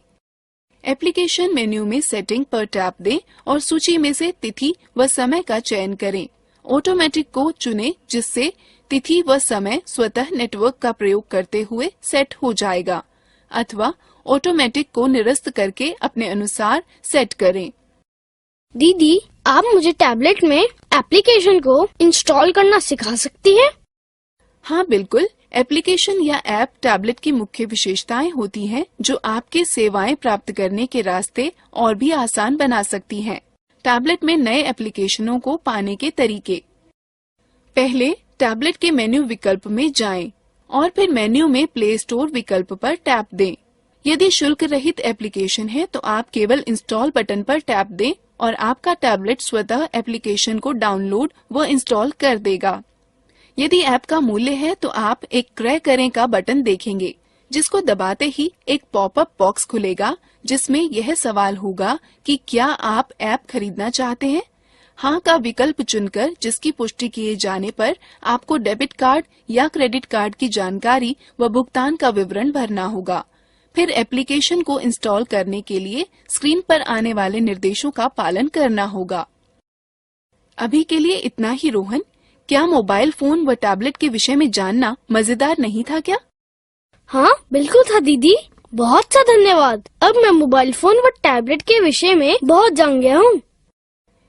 एप्लीकेशन मेन्यू में सेटिंग पर टैप दें और सूची में से तिथि व समय का चयन करें। ऑटोमेटिक को चुनें जिससे तिथि व समय स्वतः नेटवर्क का प्रयोग करते हुए सेट हो जाएगा, अथवा ऑटोमेटिक को निरस्त करके अपने अनुसार सेट करें। दीदी, आप मुझे टैबलेट में एप्लीकेशन को इंस्टॉल करना सिखा सकती हैं? हाँ बिल्कुल, एप्लीकेशन या ऐप टैबलेट की मुख्य विशेषताएं होती हैं जो आपके सेवाएं प्राप्त करने के रास्ते और भी आसान बना सकती हैं। टैबलेट में नए एप्लीकेशनों को पाने के तरीके। पहले टैबलेट के मेन्यू विकल्प में जाएं और फिर मेन्यू में प्ले स्टोर विकल्प पर टैप दें। यदि शुल्क रहित एप्लीकेशन है तो आप केवल इंस्टॉल बटन पर टैप दें और आपका टैबलेट स्वतः एप्लीकेशन को डाउनलोड व इंस्टॉल कर देगा। यदि ऐप का मूल्य है तो आप एक क्रय करें का बटन देखेंगे। जिसको दबाते ही एक पॉपअप बॉक्स खुलेगा जिसमें यह सवाल होगा कि क्या आप ऐप खरीदना चाहते हैं। हाँ का विकल्प चुनकर जिसकी पुष्टि किए जाने पर आपको डेबिट कार्ड या क्रेडिट कार्ड की जानकारी व भुगतान का विवरण भरना होगा। फिर एप्लीकेशन को इंस्टॉल करने के लिए स्क्रीन पर आने वाले निर्देशों का पालन करना होगा। अभी के लिए इतना ही रोहन। क्या मोबाइल फोन व टैबलेट के विषय में जानना मजेदार नहीं था क्या? हाँ बिल्कुल था दीदी, बहुत सा धन्यवाद। अब मैं मोबाइल फोन व टैबलेट के विषय में बहुत जान गया हूँ।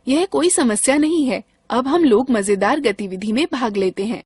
यह कोई समस्या नहीं है। अब हम लोग मजेदार गतिविधि में भाग लेते हैं।